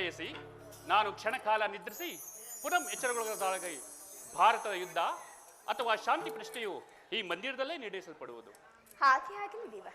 S6: ಬಯಸಿ ನಾನು ಕ್ಷಣಕಾಲ ನಿದ್ರಿಸಿ ಪುನಃ ಎಚ್ಚರಗೊಳ್ಳದಾಗಿ ಭಾರತದ ಯುದ್ಧ ಅಥವಾ ಶಾಂತಿ ಪ್ರಶ್ನೆಯು ಈ ಮಂದಿರದಲ್ಲೇ ನಡೆಸಲ್ಪಡುವುದು.
S5: ಹಾಗೆ ಆಗಲಿ ದೇವ.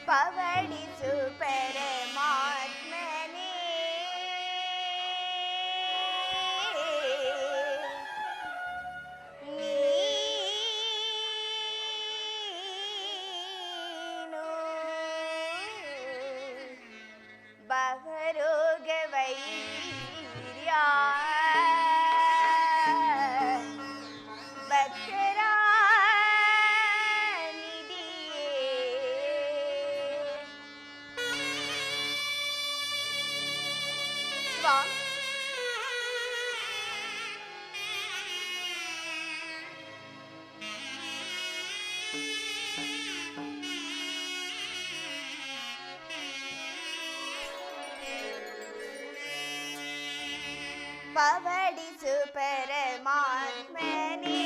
S5: ಪವಡಿಸು ಪರಮಾತ್ಮನೇ ನೀನು ಬಹರೋಗ ವೈರ್ಯ ಭಕ್ತರ ಪವಡಿಸು ಪರಮಾತ್ಮನೇ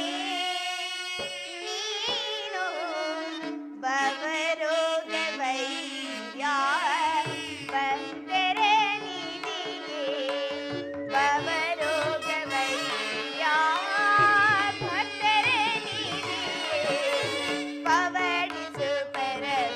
S5: ನೀನು ಭವರೋಗ ವೈರ್ಯ ಭಕ್ತರ ನಿಧಿಯೇ ಭವರೋಗ ವೈರ್ಯ ಭಕ್ತರ ನಿಧಿಯೇ ಪವಡಿಸು ಪರಮಾತ್ಮನೇ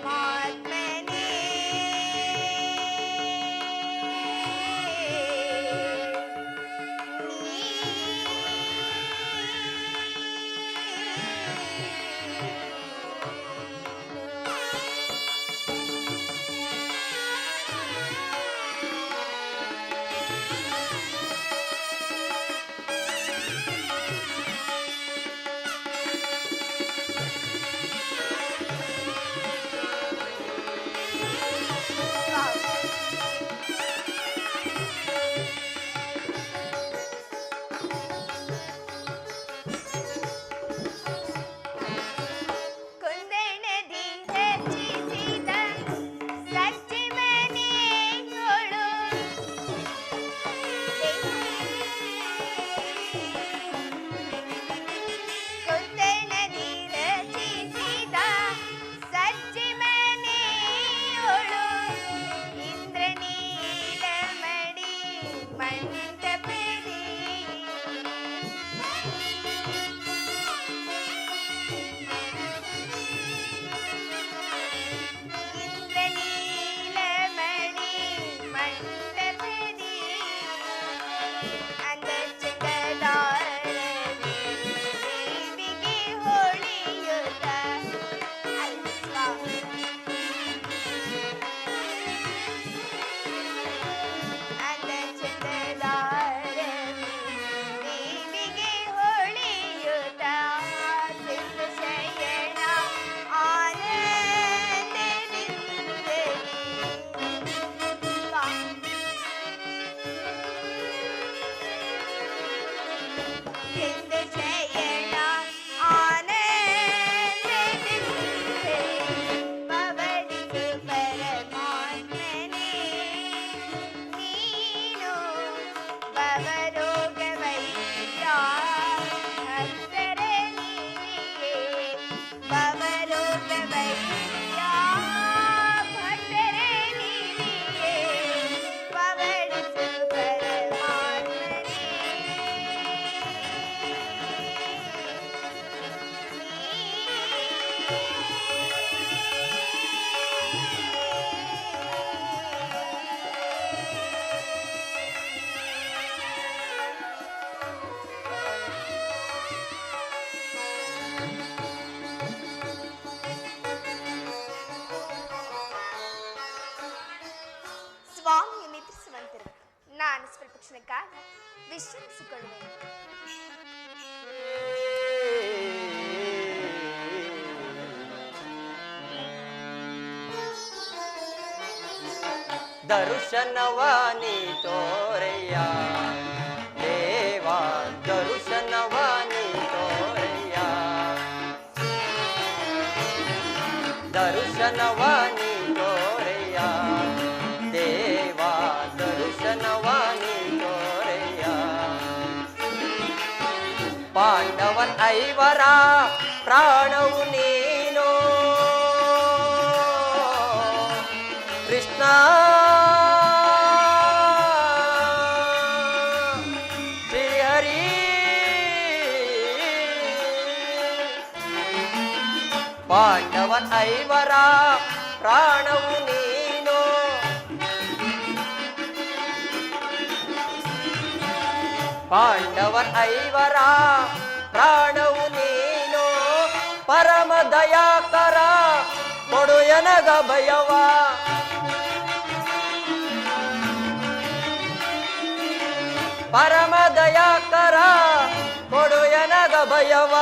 S5: ನಾನು ಸ್ವಲ್ಪ ಕ್ಷಣಕಾಲ ವಿಶ್ರಮಿಸಿಕೊಳ್ಳುವೆ.
S7: ದರ್ಶನವಾನಿ ತೋರೆಯ ದೇವಾ ದರ್ಶನವಾ ಪಾಂಡವರೈವರ ಪ್ರಾಣವು ನೀನು ಕೃಷ್ಣ ಶ್ರೀಹರಿ ಪಾಂಡವರೈವರ ಪ್ರಾಣವು ನೀನು ಪಾಂಡವರೈವರ ಪ್ರಾಣವು ನೀನು ಪರಮ ದಯಾಕರ ಕೊಡು ಎನಗ ಭಯವ ಪರಮ ದಯಾಕರ ಕೊಡು ಎನಗ ಭಯವ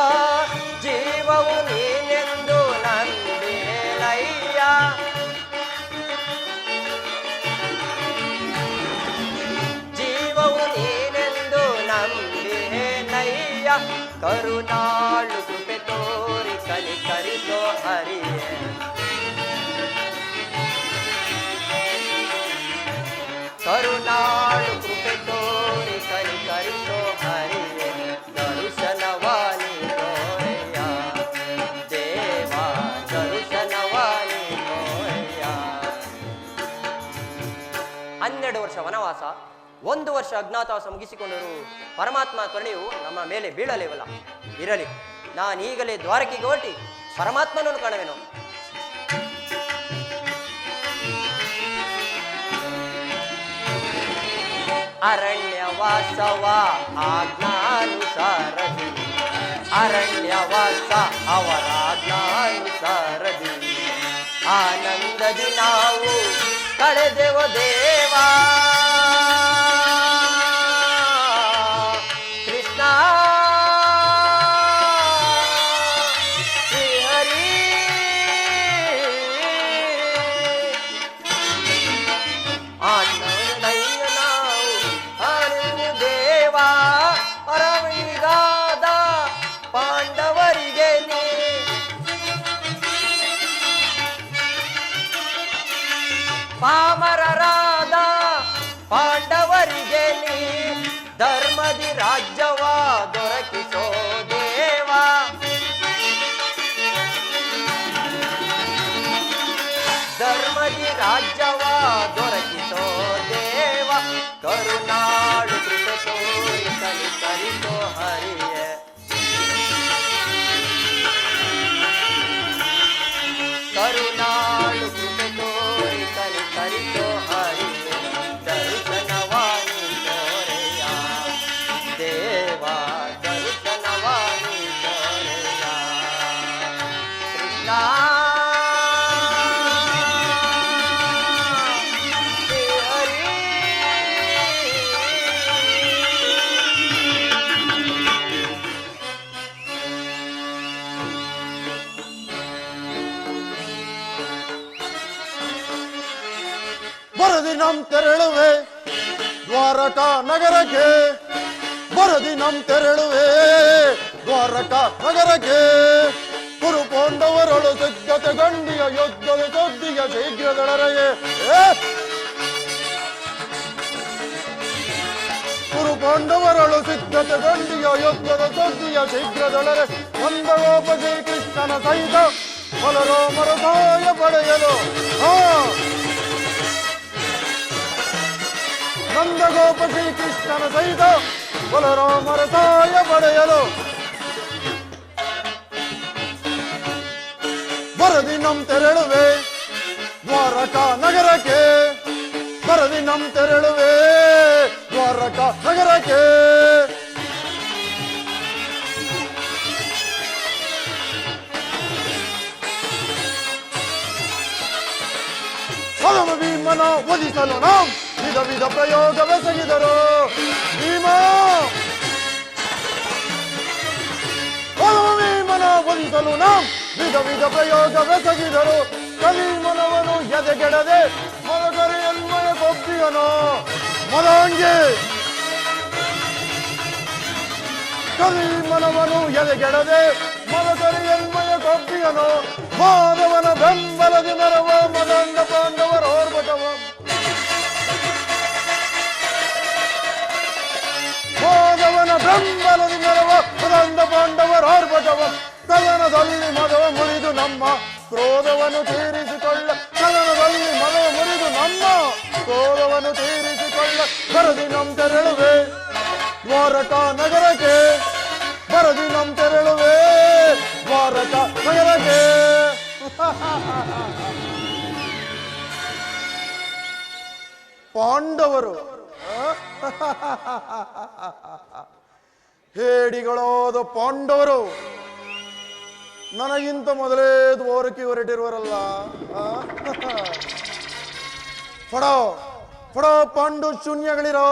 S7: ಜೀವವು ನೀನೆಂದು ನಂಬಿರಯ್ಯ ಜೀವವು ನೀನೆಂದು ನಂಬಿರಯ್ಯ ಕರುಣಾಳು ಕೃಪೆ ತೋರಿ ಕನಿಕರಿಸೋ ಹರಿಯೇ ಕರುಣಾಳು ಕೃಪೆ ತೋರಿ ಕನಿಕರಿಸೋ ಹರಿಯೇ ದರ್ಶನವಾನಿ ತೋರೆಯ ದೇವ ದರ್ಶನವಾನಿ ತೋರೆಯ 12 ವರ್ಷ ವನವಾಸ 1 ವರ್ಷ ಅಜ್ಞಾತವಾಸ ಮುಗಿಸಿಕೊಂಡರೂ ಪರಮಾತ್ಮ ಕರುಣೆಯು ನಮ್ಮ ಮೇಲೆ ಬೀಳಲಿವಲ್ಲ. ಇರಲಿ, ನಾನೀಗಲೇ ದ್ವಾರಕೆಗೆ ಹೊರಟಿ ಪರಮಾತ್ಮನನ್ನು ಕಾಣುವೆನು. ಅರಣ್ಯವಾಸವ ಆಜ್ಞಾನುಸಾರದಿ ಅರಣ್ಯವಾಸ ಅವರ ಆಜ್ಞಾನುಸಾರದಿ ಆನಂದದಿ ನಾವು ಕಳೆದೆವು ದೇವಾ ಕೃಷ್ಣ ಶ್ರೀಹರಿ ಆನಂದಯ್ಯ ನಾವು ಅರಿವು ದೇವಾ ಪರಮಿಗಾದ ಪಾಂಡವರಿಗೆ ನೀ ಪಾಮರರಾದ ಪಾಂಡವರಿಗೆ ನೀ ಧರ್ಮದಿ ರಾಜ್ಯವ ದೊರಕಿಸೋ ದೇವ ಧರ್ಮದಿ ರಾಜ್ಯವ ದೊರಕಿಸೋ ದೇವ ಕರುಣಾಳು ಕೃಪೆ ತೋರಿ ಕನಿಕರಿಸೋ ಹರಿಯೇ ಕರುಣಾಳು ಕೃಪೆ ತೋರಿ ಕನಿಕರಿಸೋ ಹರಿಯೇ ದರ್ಶನವಾನಿ ತೋರೆಯ ದೇವ ದರ್ಶನವಾನಿ ತೋರೆಯ ಕೃಷ್ಣ ಶ್ರೀಹರಿ
S2: ಬರದಿನಂ ತೆರಳುವೆ ದ್ವಾರಕಾ ನಗರಕ್ಕೆ ಬರದಿನಂ ತೆರಳುವೆ ದ್ವಾರಕಾ ನಗರಕ್ಕೆ ಕುರು ಪಾಂಡವರಳು ಸಿದ್ಧತೆ ಗಂಡಿಯ ಯುದ್ಧದ ಸದ್ದಿಯ ಶೀಘ್ರದೊಳರೆಯೇ ಕುರು ಪಾಂಡವರಳು ಸಿದ್ಧತೆ ಗಂಡಿಯ ಯುದ್ಧದ ಸದ್ದಿಯ ಶೀಘ್ರದೊಳರೆ ನಂದಗೋಪ ಶ್ರೀಕೃಷ್ಣನ ಸಹಿತ ಬಲರಾಮರ ಸಹಾಯ ಪಡೆಯಲು ನಂದಗೋಪ ಶ್ರೀಕೃಷ್ಣನ ಸಹಿತ ಬಲರಾಮರ ಸಹಾಯ ಪಡೆಯಲು ಬರದಿನಂ ತೆರಳುವೆ ದ್ವಾರಕಾ ನಗರಕ್ಕೆ ಬರದಿನಂ ತೆರಳುವೆ ದ್ವಾರಕಾ ನಗರಕ್ಕೆ ಪರಮ ಭೀಮನ ವಧಿಸಲು ನಾವು ವಿಧ ವಿಧ ಪ್ರಯೋಗವೆಸಗಿದರು ಭೀಮ ಪರಮ ಭೀಮನ ವಧಿಸಲು ನಾವು ವಿಧ ವಿಧ ಪ್ರಯೋಗವೆಸಗಿದರು ಕಲಿಮನವನು ಎದೆಗೆಡದೆ ಮಲಗರೆಯನ್ಮಯ ಕೊಬ್ಬಿಯನು ಮಲಾಂಗಿ ಕಲಿಮನವನು ಎದೆಗೆಡದೆ ಮಲಗರೆಯನ್ಮಯ ಕೊಬ್ಬಿಯನು ಮಾಧವನ ಬೆಂಬಲದಿ ಮೆರವ ಮದಂಡ ಪಾಂಡವರೋರ್ಬಟವ ಮಾಧವನ ಬೆಂಬಲದಿ ಮೆರವ ಮದಂಡ ಬಂದ ಪಾಂಡವರಾರ್ಭಟವ ಕದನದಲ್ಲಿ ಮದವ ಮುರಿದು ನಮ್ಮ ಕ್ರೋಧವನ್ನು ತೀರಿಸಿಕೊಳ್ಳ ಕದನದಲ್ಲಿ ಮದವ ಮುರಿದು ನಮ್ಮ ಕ್ರೋಧವನ್ನು ತೀರಿಸಿಕೊಳ್ಳ ಬರದಿ ನಮ್ ತೆರಳುವೆ ದ್ವಾರಕಾ ನಗರಕ್ಕೆ ಬರದಿ ನಮ್ ತೆರಳುವೆ ದ್ವಾರಕಾ ನಗರಕ್ಕೆ. ಪಾಂಡವರು ಹೇಡಿಗಳಾದ ಪಾಂಡವರು ನನಗಿಂತ ಮೊದಲೇ ದ್ವಾರಕ್ಕೆ ಹೊರಟಿರುವರಲ್ಲ. ಫಡೋ ಫಡೋ ಪಾಂಡು ಶೂನ್ಯಗಳಿರೋ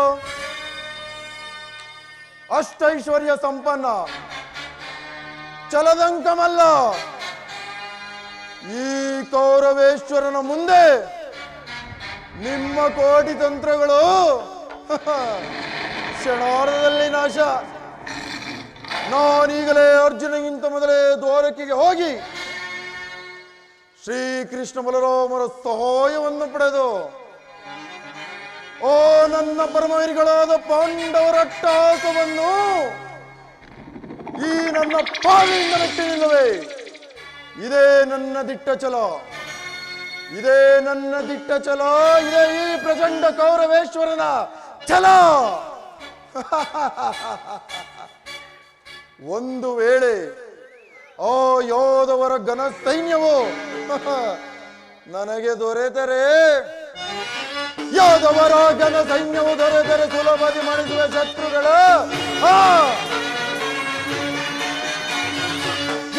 S2: ಅಷ್ಟೈಶ್ವರ್ಯ ಸಂಪನ್ನ ಚಲದಂಕಮಲ್ಲ ಈ ಕೌರವೇಶ್ವರನ ಮುಂದೆ ನಿಮ್ಮ ಕೋಟಿ ತಂತ್ರಗಳು ಕ್ಷಣಾರ್ಧದಲ್ಲಿ ನಾಶ. ನಾನೀಗಲೇ ಅರ್ಜುನಗಿಂತ ಮೊದಲೇ ದ್ವಾರಕೆಗೆ ಹೋಗಿ ಶ್ರೀಕೃಷ್ಣ ಬಲರಾಮರ ಸಹಾಯವನ್ನು ಪಡೆದು ಓ ನನ್ನ ಪರಮವೀರಿಗಳಾದ ಪಾಂಡವರ ಅಟ್ಟಹಾಸವನ್ನು ಈ ನನ್ನ ಪಾಲಿಯಿಂದ ನೆಟ್ಟಿ ನಿಲ್ಲುವೆ. ಇದೇ ನನ್ನ ದಿಟ್ಟ ಛಲ, ಇದೇ ನನ್ನ ದಿಟ್ಟ ಛಲ, ಇದೇ ಈ ಪ್ರಚಂಡ ಕೌರವೇಶ್ವರನ ಛಲ. ಒಂದು ವೇಳೆ ಆ ಯೋಧವರ ಘನ ಸೈನ್ಯವು ನನಗೆ ದೊರೆತರೆ, ಯೋಧವರ ಘನ ಸೈನ್ಯವು ದೊರೆತರೆ ಸುಲಭದಿ ಮಾಡಿಸುವ ಶತ್ರುಗಳ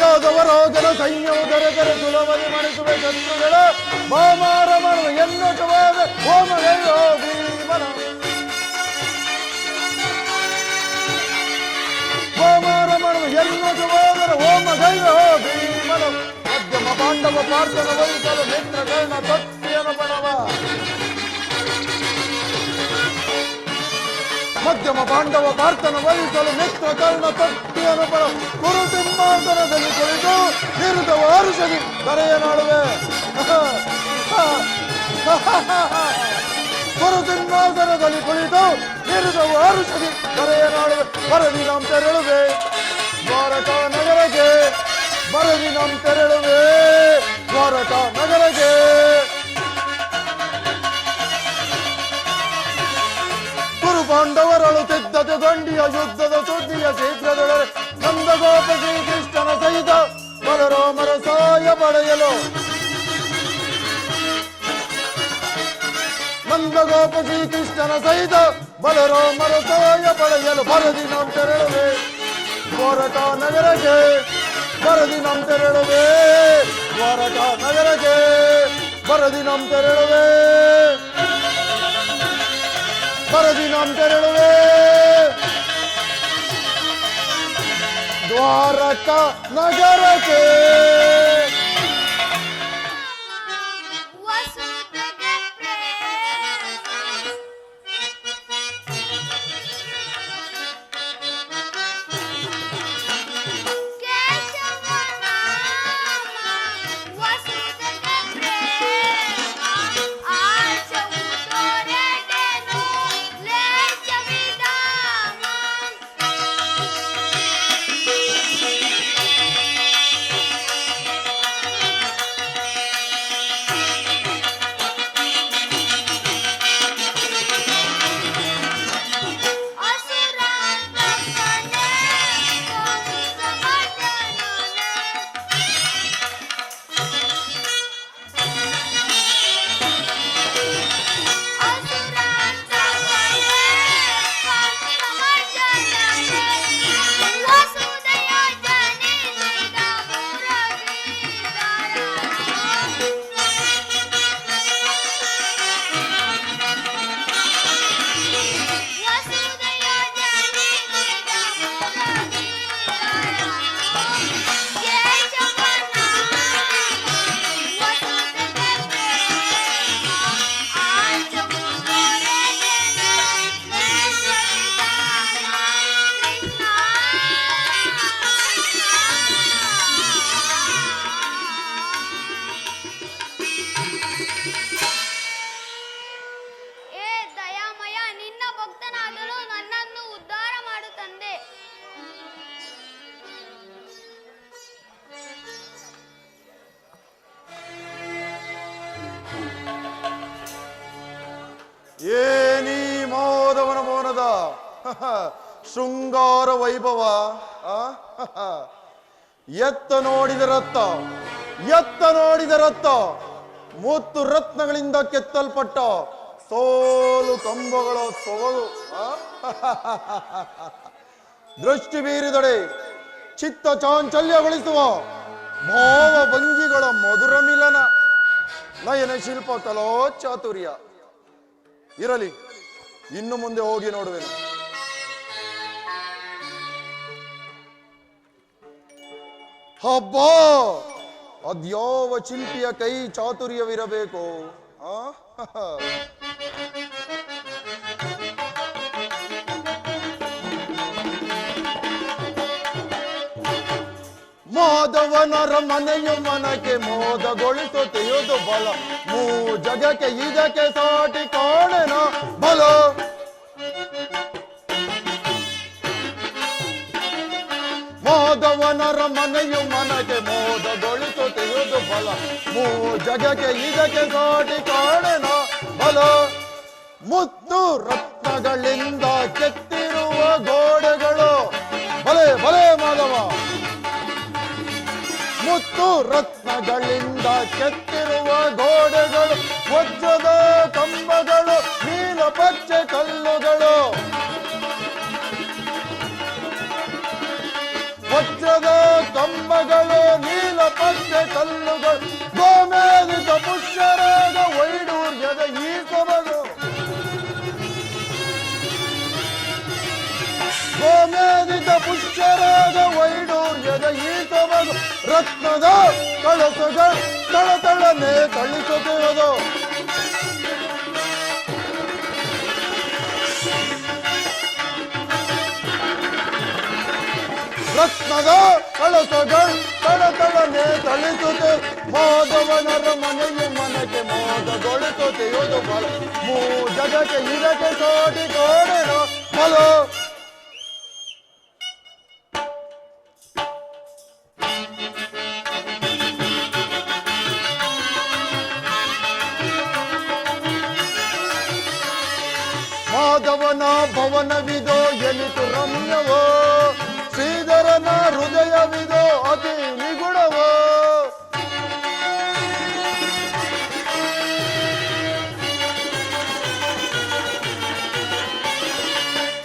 S2: ಯೋಧವರ ಘನ ಸೈನ್ಯವು ದೊರೆತರೆ ಸುಲಭದಿ ಮಾಡಿಸುವ ಶತ್ರುಗಳ ಮಾಮಾರ ಮಾಡುವ ಎನ್ನಟವಾದ ಹೋಮಗೈರೋ ಭೀಮನ ಹೋಮಾರ ಮಾಡುವ ಎನ್ನಟವಾದರ ಹೋಮಗೈರೋ ಭೀಮನ ಮಧ್ಯಮ ಪಾಂಡವ ಪಾರ್ಥನ ವಹಿಸಲು ಮಿತ್ರಕರ್ಣ ತತ್ತಿಯನ ಬಣವ ಮಧ್ಯಮ ಪಾಂಡವ ಪಾರ್ಥನ ವಹಿಸಲು ಮಿತ್ರಕರ್ಣ ತತ್ತಿಯನ ಬಣ ಕುರು ಸಿಂಹಾಸನದಲ್ಲಿ ಕುಳಿತು ನಿರುತ ವಾರುಷದಿ ಕರೆಯನಾಡುವೆ. ಕುರು ಸಿಂಹಾಸನದಲ್ಲಿ ಕುಳಿತು ನಿರುತ ವಾರುಷದಿ ಕರೆಯನಾಡುವೆ. ಬರದಿ ನಮ್ ತೆರಳುವೆ ದ್ವಾರಕಾ ನಗರಕ್ಕೆ, ಬರದಿ ನಮ್ ತೆರಳುವೆ ದ್ವಾರಕಾ ನಗರಕ್ಕೆ. ಕುರು ಪಾಂಡವರಳುತ್ತಿದ್ದತೆ ದಂಡಿಯ ಯುದ್ಧದ ಸುದ್ದಿಯ ಶೀಘ್ರದೊಡನೆ ನಂದಗೋಪ ಶ್ರೀಕೃಷ್ಣನ ಸಹಿತ ಬಲರಾಮರ ಸಹಾಯ ಪಡೆಯಲು ನಂದಗೋಪ ಶ್ರೀಕೃಷ್ಣನ ಸಹಿತ ಬಲರಾಮರ ಸಹಾಯ ಪಡೆಯಲು ಬರದಿ ನಮ್ ತೆರಳುವೆ ದ್ವಾರಕಾ ನಗರಕ್ಕೆ, ಬರದಿ ನಮ್ ತೆರಳುವೆ ದ್ವಾರಕಾ ನಗರಕ್ಕೆ, ಬರದಿ ನಮ್ ತೆರಳುವೆ ಬರದಿ ನಮ್ ತೆರಳುವೆ ದ್ವಾರಕಾ ನಗರಕ್ಕೆ. ಶೃಂಗಾರ ವೈಭವ. ಎತ್ತ ನೋಡಿದ ರತ್ತ ಮುತ್ತು ರತ್ನಗಳಿಂದ ಕೆತ್ತಲ್ಪಟ್ಟ ಸೋಲು ಕಂಬಗಳ ಸೊಗದು. ದೃಷ್ಟಿ ಬೀರಿದಡೆ ಚಿತ್ತ ಚಾಂಚಲ್ಯಗೊಳಿಸುವ ಭಾವ ಭಂಗಿಗಳ ಮಧುರ ಮಿಲನ, ನಯನ ಶಿಲ್ಪ ಕಲಾ ಚಾತುರ್ಯ. ಇರಲಿ, ಇನ್ನು ಮುಂದೆ ಹೋಗಿ ನೋಡುವೆನು. ಹಬ್ಬಾ, ಅದ್ಯಾವ ಶಿಲ್ಪಿಯ ಕೈ ಚಾತುರ್ಯವಿರಬೇಕು. ಮಾಧವನರ ಮನೆಯು ಮನಕ್ಕೆ ಮೋದಗೊಳಿಸುತ್ತೆಯುವುದು ಬಲ, ಮೂ ಜಗಕ್ಕೆ ಇದಕ್ಕೆ ಸಾಟಿ ಕಾಣೆನ ಬಲ. ಮಾಧವನರ ಮನೆಯು ಮನಕ್ಕೆ ಮೋದಗೊಳಿಸುತ್ತೆಯುವುದು ಬಲ, ಮೂ ಜಗಕ್ಕೆ ಇದಕ್ಕೆ ಸಾಟಿ ಕಾಣೆನ ಬಲ. ಮುತ್ತು ರತ್ನಗಳಿಂದ ಕೆತ್ತಿರುವ ಗೋಡೆಗಳು, ಬಲೆ ಬಲೆ ಮಾಧವ. ಮುತ್ತು ರತ್ನಗಳಿಂದ ಕೆತ್ತಿರುವ ಗೋಡೆಗಳು, ವಜ್ರದ ಕಂಬಗಳು, ನೀಲ ಪಚ್ಚೆ ಕಲ್ಲುಗಳು. ವಜ್ರದ ಕಂಬಗಳು, ನೀಲ ಪಚ್ಚೆ ಕಲ್ಲುಗಳು, ಗೋಮೇಧಿಕ ಪುಷ್ಯರಾಗ ವೈಡೂರ್ಯದ ಈ ಸೊಬಗು. ಗೋಮೇಧಿಕ ಪುಷ್ಯರಾಗ ವೈಡೂರ್ಯದ ಈ ಸೊಬಗು. ರತ್ನದ ಕಳಸುಗಳು ತಳತಳನೆ ತಳಿಸುತ್ತಿರುವುದು. ರತ್ನದ ಕಳಸುಗಳು ತಳತಳನೆ ತಳಿಸುತ್ತೆ. ಮಾಧವನರ ಮನೆಯು ಮನಕ್ಕೆ ಮೋದಗೊಳಿಸುತ್ತೆಯುವುದು ಬಲ, ಮೂ ಜಗಕ್ಕೆ ಇದಕ್ಕೆ ಸಾಟಿ ಕಾಣೆನ ಬಲ. ಮಾಧವನ ಭವನವಿದೋ ಎನಿತು ರಮ್ಯವೋ, ಶ್ರೀಧರನ ಹೃದಯವಿದೋ ಅತಿ ನಿಗುಣವೋ.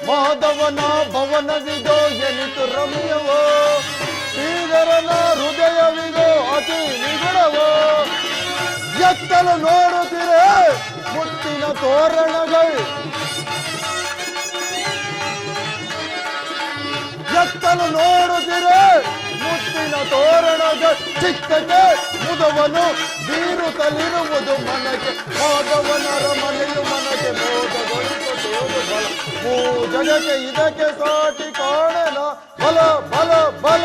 S2: ಮಾಧವನ ಭವನವಿದೋ ಎನಿತು ರಮ್ಯವೋ, ಶ್ರೀಧರನ ಹೃದಯವಿದೋ ಅತಿ ನಿಗುಣವೋ. ಎತ್ತಲು ನೋಡುತ್ತಿರೆ ಮುತ್ತಿನ ತೋರಣಗಳು, ಎತ್ತಲು ನೋಡುತ್ತಿರೆ ಮುತ್ತಿನ ತೋರಣಗಳು. ಚಿತ್ತಕ್ಕೆ ಮುದವನು ಬೀರುತ್ತಲಿರುವುದು ಮನಕ್ಕೆ, ಮಾಧವನರ ಮನೆಯು ಮನಕ್ಕೆ ಮೋದಗೊಳಿಸುವುದು ಬಲ, ಮೂ ಜಗಕ್ಕೆ ಇದಕ್ಕೆ ಸಾಟಿ ಕಾಣೆನ ಬಲ ಬಲ ಬಲ.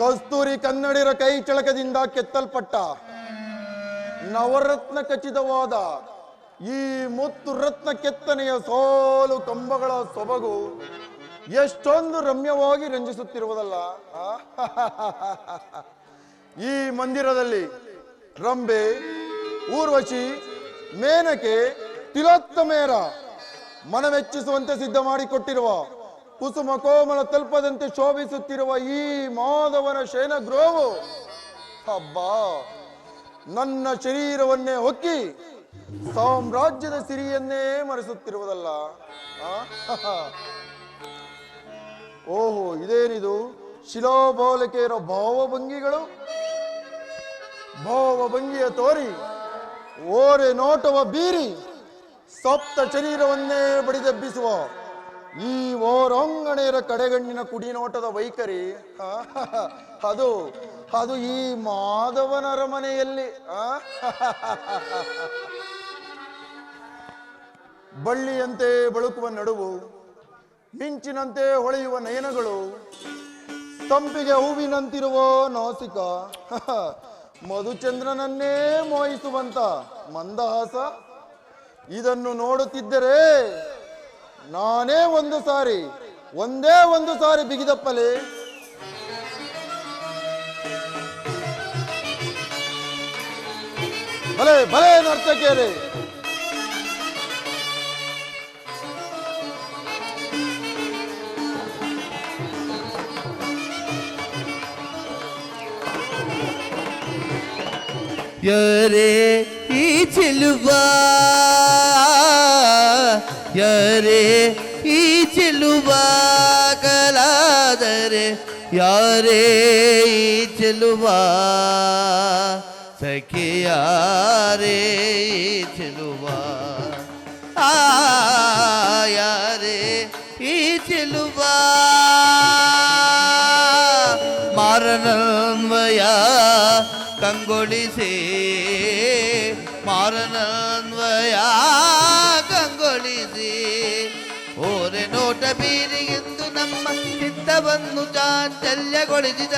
S2: ಕಸ್ತೂರಿ ಕನ್ನಡಿರ ಕೈ ಚಳಕದಿಂದ ಕೆತ್ತಲ್ಪಟ್ಟ ನವರತ್ನ ಖಚಿತವಾದ ಈ ಮುತ್ತು ರತ್ನ ಕೆತ್ತನೆಯ ಸೋಲು ಕಂಬಗಳ ಸೊಬಗು ಎಷ್ಟೊಂದು ರಮ್ಯವಾಗಿ ರಂಜಿಸುತ್ತಿರುವುದಲ್ಲ. ಈ ಮಂದಿರದಲ್ಲಿ ರಂಬೆ, ಊರ್ವಶಿ, ಮೇನಕೆ, ತಿಲೋತ್ತಮೇರ ಮನಮೆಚ್ಚಿಸುವಂತೆ ಸಿದ್ಧ ಮಾಡಿಕೊಟ್ಟಿರುವ ಕುಸುಮ ಕೋಮಲ ತಲ್ಪದಂತೆ ಶೋಭಿಸುತ್ತಿರುವ ಈ ಮಾಧವನ ಶಯನಗೃಹವು ಹಬ್ಬಾ ನನ್ನ ಶರೀರವನ್ನೇ ಹೊಕ್ಕಿ ಸಾಮ್ರಾಜ್ಯದ ಸಿರಿಯನ್ನೇ ಮರೆಸುತ್ತಿರುವುದಲ್ಲ. ಓಹೋ, ಇದೇನಿದು? ಶಿಲಾಬಾಲಕಿಯರ ಭಾವಭಂಗಿಗಳು. ಭಾವಭಂಗಿಯ ತೋರಿ ಓರೆ ನೋಟವ ಬೀರಿ ಸಪ್ತ ಶರೀರವನ್ನೇ ಬಡಿದೆಬ್ಬಿಸುವ ಈ ಓರಂಗಣೆಯರ ಕಡೆಗಣ್ಣಿನ ಕುಡಿನೋಟದ ವೈಖರಿ ಅದು ಈ ಮಾಧವನ ಅರಮನೆಯಲ್ಲಿ. ಬಳ್ಳಿಯಂತೆ ಬಳುಕುವ ನಡುವು, ಮಿಂಚಿನಂತೆ ಹೊಳೆಯುವ ನಯನಗಳು, ತಂಪಿಗೆ ಹೂವಿನಂತಿರುವ ನಾಸಿಕ, ಮಧುಚಂದ್ರನನ್ನೇ ಮೋಹಿಸುವಂತ ಮಂದಹಾಸ. ಇದನ್ನು ನೋಡುತ್ತಿದ್ದರೆ ನಾನೇ ಒಂದೇ ಒಂದು ಸಾರಿ ಬಿಗಿದಪ್ಪಲೆ. ಭಲೆ ಭಲೆ ನರ್ತಕಿಯರೇ.
S8: ಯಾರೇ ಈ ಚೆಲುವ, ಯಾರೇ ಈ ಚೆಲುವ ಕಲಾದರೆ, ಯಾರೇ ಈ ಚೆಲುವ ಸಖಿಯಾರೇ ಈ ಚೆಲುವ, ಯಾರೇ ಈ ಚೆಲುವ ಮಾರನನ್ವಯ ಕಂಗೊಳಿಸಿ, ಮಾರನನ್ವಯ ಕಂಗೊಳಿಸಿ, ಓರೆ ನೋಟ ಬೀರಿಗೆಂದು ನಮ್ಮ ಚಿತ್ತವನ್ನು ಚಾಂಚಲ್ಯಗೊಳಿಸಿದ,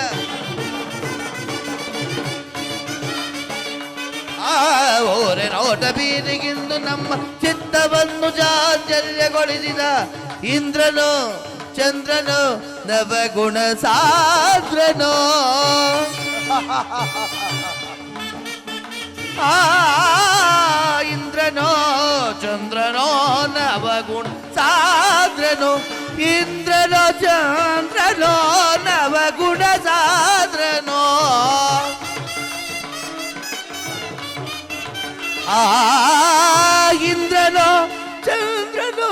S8: ಓರೆ ನೋಟ ಬೀರಿಗೆಂದು ನಮ್ಮ ಚಿತ್ತವನ್ನು ಚಾಂಚಲ್ಯಗೊಳಿಸಿದ ಇಂದ್ರನು ಚಂದ್ರನು ನವಗುಣ ಸಾದ್ರನೋ, ಇಂದ್ರನೋ ಚಂದ್ರನೋ ನವಗುಣ ಸಾದ್ರನೋ, ಇಂದ್ರನೋ ಚಂದ್ರನೋ ನವಗುಣ ಸಾದ್ರನೋ, ಇಂದ್ರನೋ ಚಂದ್ರನೋ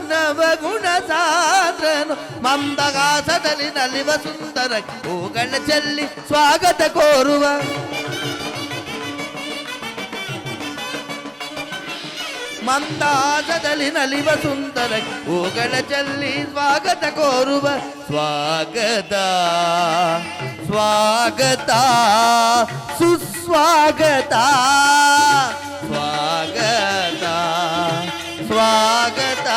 S8: ನವಗುಣ ಸಾದ್ರನು, ಮಂದಗಾಸದಲ್ಲಿ ನಲಿವ ಸುಂದರ ಹೂಗಳ ಚೆಲ್ಲಿ ಸ್ವಾಗತ ಕೋರುವ, ಮಂದಾಸದಲ್ಲಿ ನಲಿವ ಸುಂದರ ಹೂಗಳ ಚೆಲ್ಲಿ ಸ್ವಾಗತ ಕೋರುವ, ಸ್ವಾಗತ ಸ್ವಾಗತ ಸುಸ್ವಾಗತ, ಸ್ವಾಗತ ಸ್ವಾಗತ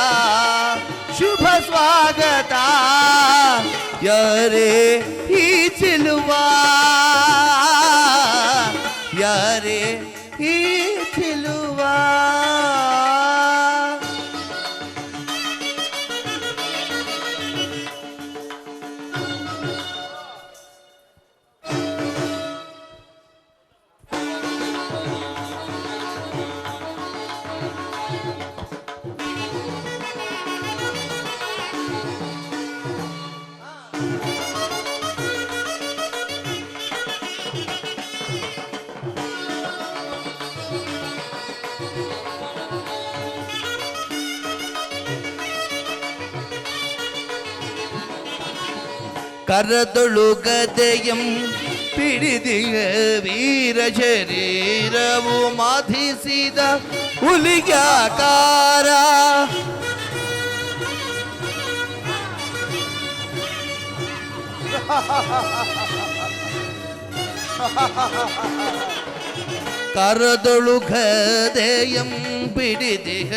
S8: ಶುಭ ಸ್ವಾಗತ, ಯಾರೇ ಈ ಚೆಲುವ, ಯಾರೇ ಈ ಚೆಲುವ. ಕರದೊಳು ಗದೆಯಂ ಪಿಡಿದಿಯ ವೀರ ಶರೀರವು ಮಾಧಿಸಿದ ಹುಲಿಗಾಕಾರ, ಕರದೊಳು ಗದೆಯಂ ಪಿಡಿದಿಹ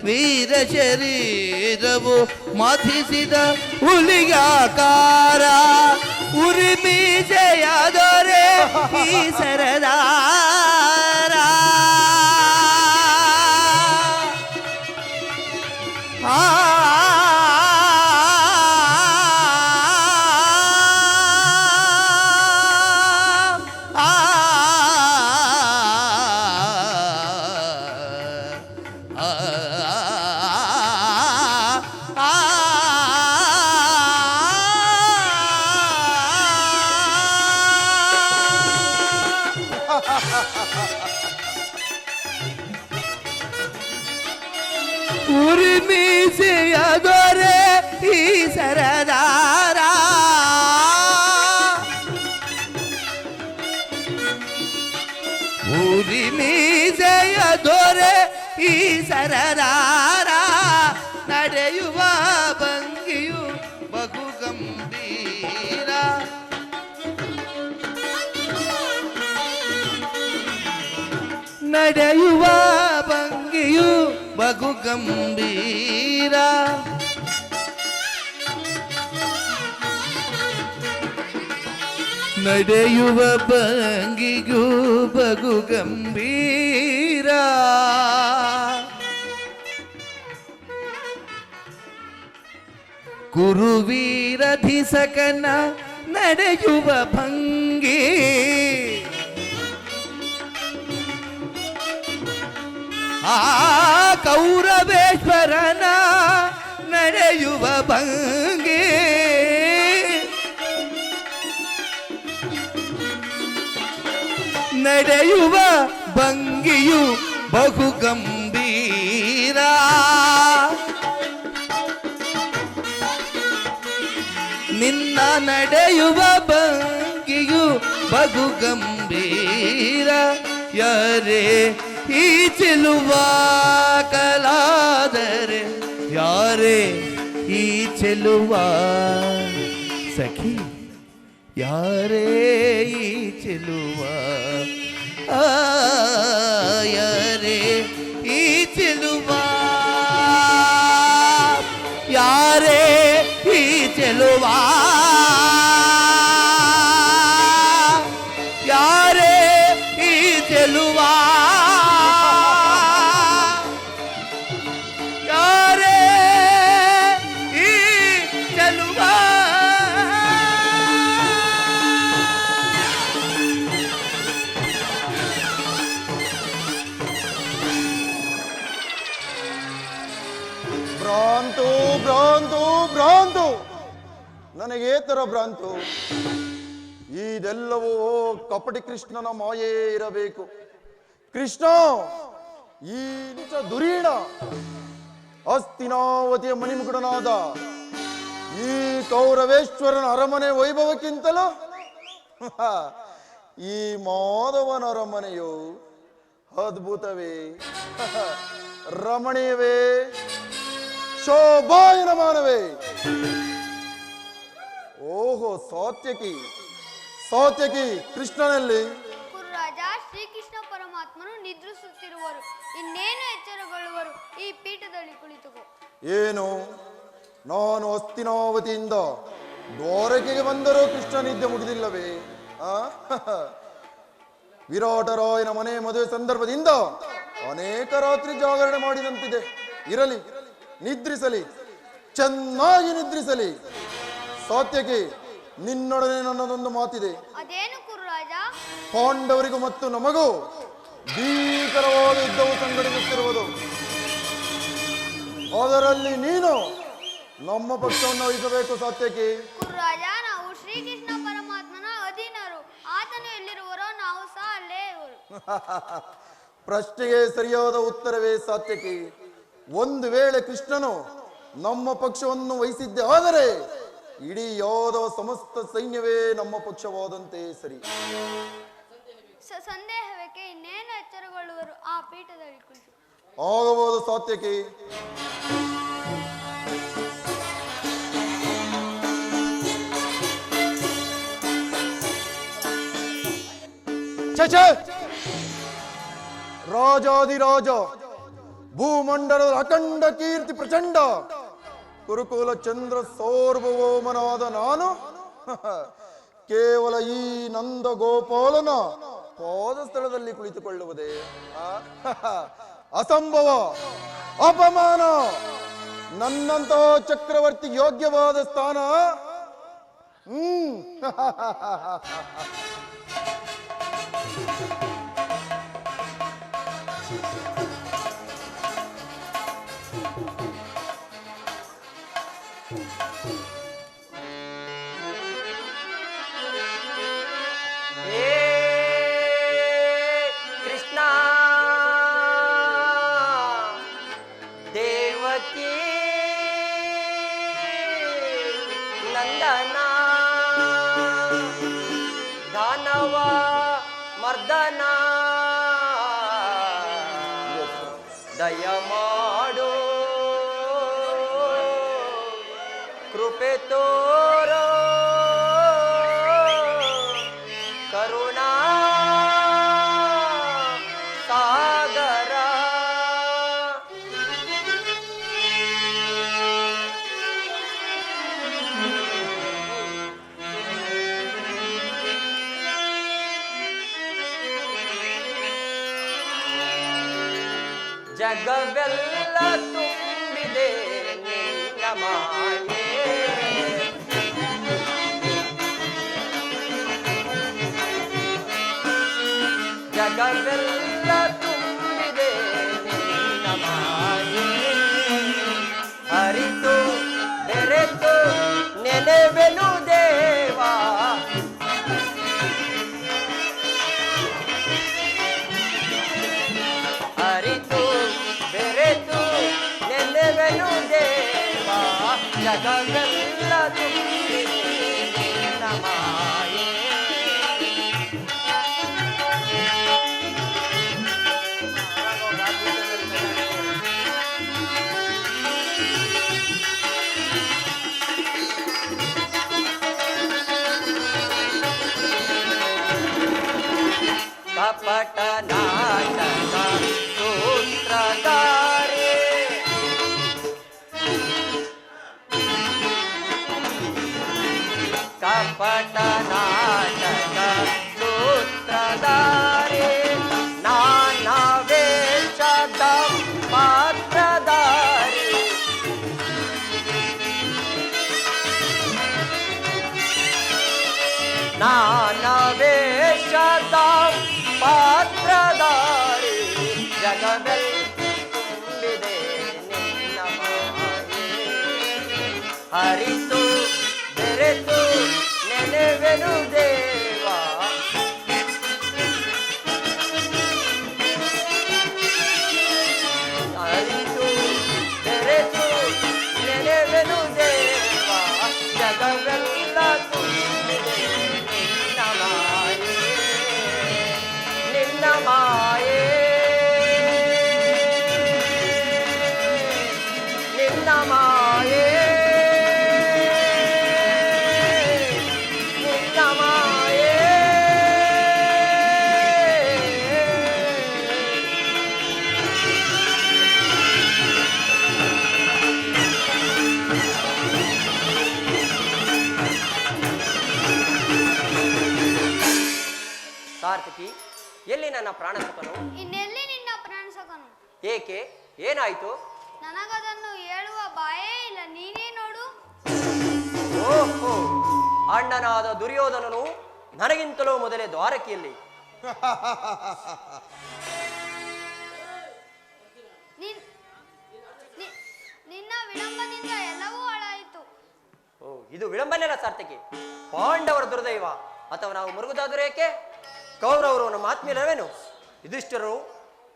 S8: ವೀರ ಶರೀರವು ಮಥಿಸಿದ ಹುಲಿಗಾಕಾರ, ಉರಿಮೀಸೆಯಾದೊರೆ ಈ ಸರದಾರ, ಉರಿಮೀಸೆಯಾದೊರೆ ಈ ಸರದಾರ, ಉರಿಮೀಸೆಯಾದೊರೆ ಈ ಸರದಾರ, ನಡೆಯುವ ಭಂಗಿಯು ಬಹು ಗಂಭೀರ, ನಡೆಯುವ ಭಂಗಿಯು ಬಹು ಗಂಭೀರ, ನಡೆಯುವ ಭಂಗಿಗೂ ಬಹು ಗಂಭೀರ, ಕುರುವೀರಧಿಸಕನ ನಡೆಯುವ ಭಂಗಿ, ಆ ಕೌರವೇಶ್ವರನ ನಡೆಯುವ ಭಂಗಿ ನಡೆಯುವ ಭಂಗಿಯು ಬಹು ಗಂಭೀರ ನಿನ್ನ ನಡೆಯುವ ಭಂಗಿಯು ಬಹು ಗಂಭೀರ ಯಾರೇ ಈ ಚೆಲುವ ಕಲಾದರೆ ಯಾರೇ ಈ ಚೆಲುವ ಸಖಿ ಯಾರೇ ಈ ಚೆಲುವ ಯಾರೇ ಈ ಚೆಲುವ ಯಾರೇ ಈ ಚೆಲುವ ಯಾರೇ ಈ ಚೆಲುವ ಯಾರೇ ಈ ಚೆಲುವ
S2: ಭ್ರಾಂತು ಭ್ರಾಂತು ಭ್ರಾಂತು ನನಗೇತರ ಭ್ರಾಂತು ಇದೆಲ್ಲವೂ ಕಪಟಿ ಕೃಷ್ಣನ ಮಾಯೇ ಇರಬೇಕು. ಕೃಷ್ಣ ಈ ನಿಜ ದುರೀಣ ಹಸ್ತಿನಾವತಿಯ ಮಣಿಮುಗುಡನಾದ ಈ ಕೌರವೇಶ್ವರನ ಅರಮನೆ ವೈಭವಕ್ಕಿಂತಲೂ ಈ ಮಾಧವನ ಅರಮನೆಯು ಅದ್ಭುತವೇ ರಮಣೀಯವೇ ಶೋಭಾಯಮಾನವೇ. ಓಹೋ ಸಾತ್ಯಕಿ ಸಾತ್ಯಕಿ ಕೃಷ್ಣನಲ್ಲಿ
S9: ಕುರುರಾಜ ಶ್ರೀಕೃಷ್ಣ ಪರಮಾತ್ಮನು ನಿದ್ರಿಸುತ್ತಿರುವರು, ಇನ್ನೇನು ಎಚ್ಚರಗೊಳ್ಳುವರು. ಈ ಪೀಠದಲ್ಲಿ ಕುಳಿತುಕೋ.
S2: ಏನು ನಾನು ಹಸ್ತಿನಾವತಿಯಿಂದ ದ್ವಾರಕೆಗೆ ಬಂದರೂ ಕೃಷ್ಣ ನಿದ್ದೆ ಮುಗಿದಿಲ್ಲವೇ? ವಿರಾಟರಾಯನ ಮನೆ ಮದುವೆ ಸಂದರ್ಭದಿಂದ ಅನೇಕ ರಾತ್ರಿ ಜಾಗರಣೆ ಮಾಡಿದಂತಿದೆ. ಇರಲಿ, ನಿದ್ರಿಸಲಿ, ಚೆನ್ನಾಗಿ ನಿದ್ರಿಸಲಿ. ಸಾತ್ಯಕ್ಕೆ ನಿನ್ನೊಡನೆ ನನ್ನದೊಂದು ಮಾತಿದೆ.
S9: ಅದೇನು ಕುರುರಾಜ?
S2: ಪಾಂಡವರಿಗೂ ಮತ್ತು ನಮಗೂ ಭೀಕರವಾದ ಯುದ್ಧವು ಸಂಘಟಿಸುತ್ತಿರುವುದು. ಅದರಲ್ಲಿ ನೀನು ನಮ್ಮ ಪಕ್ಷವನ್ನು ವಹಿಸಬೇಕು. ಸಾತ್ಯಕ್ಕೆ
S9: ಕುರುರಾಜ, ನಾವು ಶ್ರೀಕೃಷ್ಣ ಪರಮಾತ್ಮನ ಅಧೀನರು. ಆತನು ಎಲ್ಲಿರುವರೋ ನಾವು ಸಹ ಅಲ್ಲೇ ಇರುವರು.
S2: ಪ್ರಶ್ನೆಗೆ ಸರಿಯಾದ ಉತ್ತರವೇ ಸಾತ್ಯಕ್ಕೆ. ಒಂದು ವೇಳೆ ಕೃಷ್ಣನು ನಮ್ಮ ಪಕ್ಷವನ್ನು ವಹಿಸಿದ್ದೆ ಆದರೆ ಇಡೀ ಯಾದವ ಸಮಸ್ತ ಸೈನ್ಯವೇ ನಮ್ಮ ಪಕ್ಷವಾದಂತೆ ಸರಿ.
S9: ಸಂದೇಹವೇಕೆ? ಇನ್ನೇನು ಎಚ್ಚರಗೊಳ್ಳುವರು. ಆ ಪೀಠದಲ್ಲಿ ಕುಳಿತು.
S2: ಆಗಬಹುದು ಸಾತ್ಯಕ್ಕೆ. ರಾಜಾದಿರಾಜ, ಭೂಮಂಡಲದ ಅಖಂಡ ಕೀರ್ತಿ ಪ್ರಚಂಡ ಕುರುಕುಲ ಚಂದ್ರ ಸಾರ್ವಭೌಮನಾದ ನಾನು ಕೇವಲ ಈ ನಂದ ಗೋಪಾಲನ ಪಾದ ಸ್ಥಳದಲ್ಲಿ ಕುಳಿತುಕೊಳ್ಳುವುದೇ ಅಸಂಭವ, ಅಪಮಾನ. ನನ್ನಂತಹ ಚಕ್ರವರ್ತಿ ಯೋಗ್ಯವಾದ ಸ್ಥಾನ
S7: ಕೃಷ್ಣ ದೇವಕಿ ನಂದನ ದಾನವ ಮರ್ದನ ದಯಮಾಡು ಕೃಪೆ ತೋರೋ ಕರುಣಾ ಸಾಗರ ಜಗವೆಲ್ಲ ತುಂಬಿದೆ ನಿನ್ನ ಮಾಯೆ ಜಗವೆಲ್ಲ ತುಂಬಿದೆ ನಿನ್ನ ಜಗವೆಲ್ಲ ತುಂಬಿದೆ ನಿನ್ನ ಮಾಯೆ. ಕಪಟ ನಾಟಕ ಸೂತ್ರಧಾರೆ ಕಪಟ ನಾಟಕ ಸೂತ್ರಧಾರೆ ನಾನಾ ವೇಷದ ಪಾತ್ರಧಾರಿ ನಾನಾ ವೇಷದ ಪಾತ್ರಧಾರಿ ಜಗವೆಲ್ಲ ತುಂಬಿದೆ ನಿನ್ನ ಮಾಯೆ. ಹರಿತು ಬೆರೆತು ನೆನೆವೆನು ದೇವ ಹರಿತು ಬೆರೆತು ನೆನೆವೆನು ದೇವ ಜಗವೆಲ್ಲ ತುಂಬಿದೆ ನಿನ್ನ ಮಾಯೆ. ನಿನ್ನ ಮಾಯೆ ನಿನ್ನ ಮಾಯೆ ನಿನ್ನ ಮಾಯೆ. ಸಾರ್ಥಕಿ, ಎಲ್ಲಿ ನನ್ನ ಪ್ರಾಣಸುಖನು?
S9: ಇನ್ನೆಲ್ಲಿ ನಿನ್ನ ಪ್ರಾಣಸಕನು?
S7: ಏಕೆ, ಏನಾಯ್ತು?
S9: ನನಗದನ್ನು ಹೇಳುವ ಬಾಯೇ ಇಲ್ಲ, ನೀನೇ ನೋಡು.
S7: ಓಹೋ, ಅಣ್ಣನಾದ ದುರ್ಯೋಧನನು ನನಗಿಂತಲೂ ಮೊದಲೇ ದ್ವಾರಕೆಯಲ್ಲಿ.
S9: ನಿನ್ನ ವಿಳಂಬದಿಂದ ಎಲ್ಲವೂ ಹಾಳಾಯಿತು.
S7: ಓ, ಇದು ವಿಳಂಬನೆಲ್ಲ ಸಾರ್ಥಕಿ. ಪಾಂಡವರ ದುರ್ದೈವ ಅಥವಾ ನಾವು ಮುರುಗುದಾದರೂ ಏಕೆ? ಕೌರವರು ನಮ್ಮ ಆತ್ಮೀಯರವೇನು? ಯುಧಿಷ್ಠಿರರು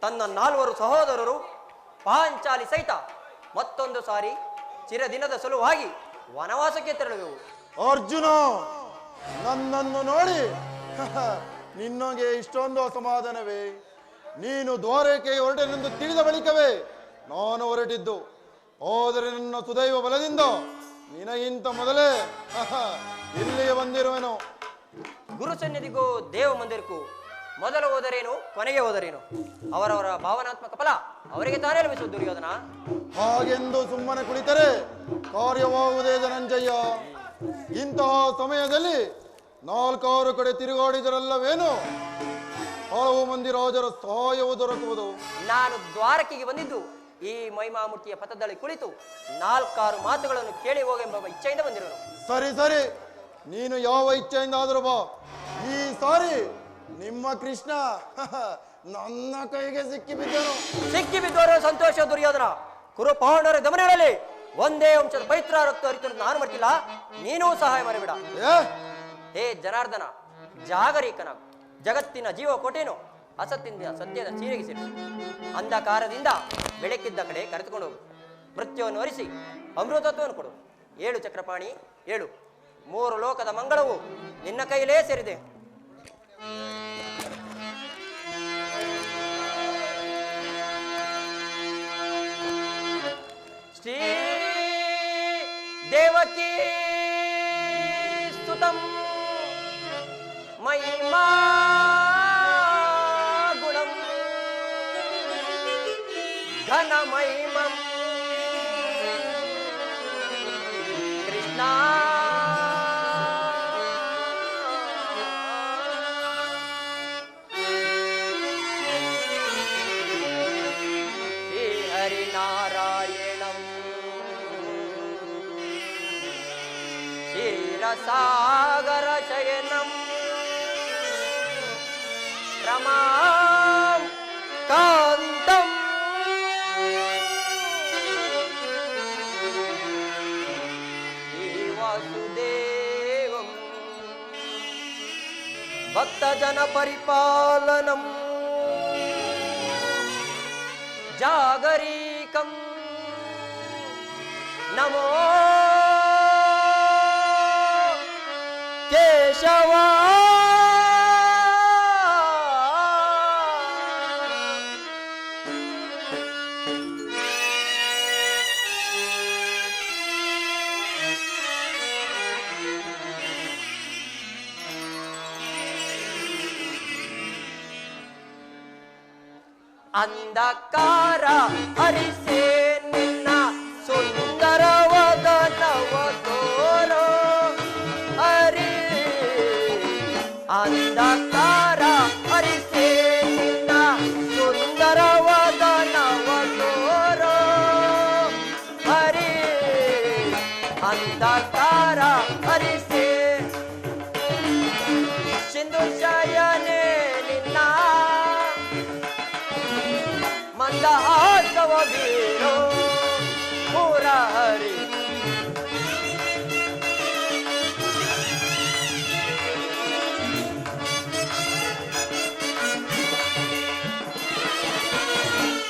S7: ತನ್ನ 4 ಸಹೋದರರು ಪಾಂಚಾಲಿ ಸಹಿತ ಮತ್ತೊಂದು ಸಾರಿ ಚಿರದಿನದ ಸಲುವಾಗಿ ವನವಾಸಕ್ಕೆ ತೆರಳುವೆವು.
S2: ಅರ್ಜುನ, ನನ್ನನ್ನು ನೋಡಿ ನಿನ್ನಗೆ ಇಷ್ಟೊಂದು ಅಸಮಾಧಾನವೇ? ನೀನು ದ್ವಾರಕೆಗೆ ಹೊರಟನೆಂದು ತಿಳಿದ ಬಳಿಕವೇ ನಾನು ಹೊರಟಿದ್ದು. ಆದರೆ ನನ್ನ ಸುದೈವ ಬಲದಿಂದ ನಿನಗಿಂತ ಮೊದಲೇ ಇಲ್ಲಿಗೆ ಬಂದಿರುವೆನು.
S7: ಗುರು ಸನ್ನಿಧಿಗೂ ದೇವ ಮಂದಿರಕ್ಕೂ ಮೊದಲು ಹೋದರೇನು, ಕೊನೆಗೆ ಹೋದರೇನು? ಅವರವರ ಭಾವನಾತ್ಮಕ ಫಲ ಅವರಿಗೆ ತಾನೇ ಲಭಿಸುವುದು ದುರ್ಯೋಧನ.
S2: ಹಾಗೆಂದು ಸುಮ್ಮನೆ ಕುಳಿತರೆ ಕಾರ್ಯವಾಗುವುದೇ ಧನಂಜಯ. ಇಂತಹ ಸಮಯದಲ್ಲಿ 4 ಕಡೆ ತಿರುಗಾಡಿದರಲ್ಲವೇನು ಹಲವು ಮಂದಿ ರಾಜರ ಸಹಾಯವು ದೊರಕುವುದು.
S7: ನಾನು ದ್ವಾರಕೆಗೆ ಬಂದಿದ್ದು ಈ ಮಹಿಮಾಮೂರ್ತಿಯ ಪಥದಲ್ಲಿ ಕುಳಿತು 4 ಮಾತುಗಳನ್ನು ಕೇಳಿ ಹೋಗೆಂಬ ಇಚ್ಛೆಯಿಂದ ಬಂದಿರೋನು.
S2: ಸರಿ ಸರಿ, ನೀನು ಯಾವ ಇಚ್ಛೆಯಿಂದ ಆದರೂ ಬಾ. ಈ ಸಾರಿ ನಿಮ್ಮ ಕೃಷ್ಣ ನನ್ನ ಕೈಗೆ ಸಿಕ್ಕಿಬಿದ್ದನು.
S7: ಸಿಕ್ಕಿಬಿದ್ದವರು ಸಂತೋಷ ದುರ್ಯೋಧನ. ಕುರು ಪಾಂಡವರ ಗಮನಗಳಲ್ಲಿ ಒಂದೇ ವಂಶದ ಪವಿತ್ರ ರಕ್ತ ಹರಿತು ನಾನು ಮಾಡ್ತಿಲ್ಲ, ನೀನೂ ಸಹಾಯ ಮಾಡಿಬಿಡ. ಹೇ ಜನಾರ್ದನ, ಜಾಗರೀಕನ, ಜಗತ್ತಿನ ಜೀವ ಕೋಟೇನು ಅಸತ್ಯದಿಂದ ಸತ್ಯದ ಚೀರೆಗೆ ಸೇರಿಸಿ ಅಂಧಕಾರದಿಂದ ಬೆಳಕಿದ್ದ ಕಡೆ ಕರೆದುಕೊಂಡು ಹೋಗು. ಮೃತ್ಯುವನ್ನು ಹರಿಸಿ ಅಮೃತತ್ವವನ್ನು ಕೊಡು. 7 ಚಕ್ರಪಾಣಿ 7, 3 ಲೋಕದ ಮಂಗಳವು ನಿನ್ನ ಕೈಲೇ ಸೇರಿದೆ. ಶ್ರೀ ದೇವಕೀ ಸ್ತುತಂ ಮಹಿಮಾ ಗುಣಂ ಘನ ಮಹಿಮಂ ಕೃಷ್ಣ ಶ್ರೀ ಹರಿನಾರಾಯಣಂ ಕ್ಷೀರಸಾಗರ ಶಯನಂ ರಮಾಂ ಕಾಂತಂ ವಾಸುದೇವಂ ಭಕ್ತಜನ ಪರಿಪಾಲನಂ ಜಾಗರೀಕಂ ನಮೋ ಅಂಧಕಾರ ಹರಿಸೆ ನಿನ್ನ ಸುಂದರವಾದನವ ತೋರೋ ಹರಿ ಅಂಧಕಾರ ಹರಿಸೆ ನಿನ್ನ ಸುಂದರವಾದನವ ತೋರೋ ಹರಿ ಅಂಧಕಾರ ಹರಿಸೆ ಸಿಂಧು ಶಯನೆ ನಿನ್ನ ಮಂದಹಾಸವ ಬೀರೋ ಪೂರ ಹರಿ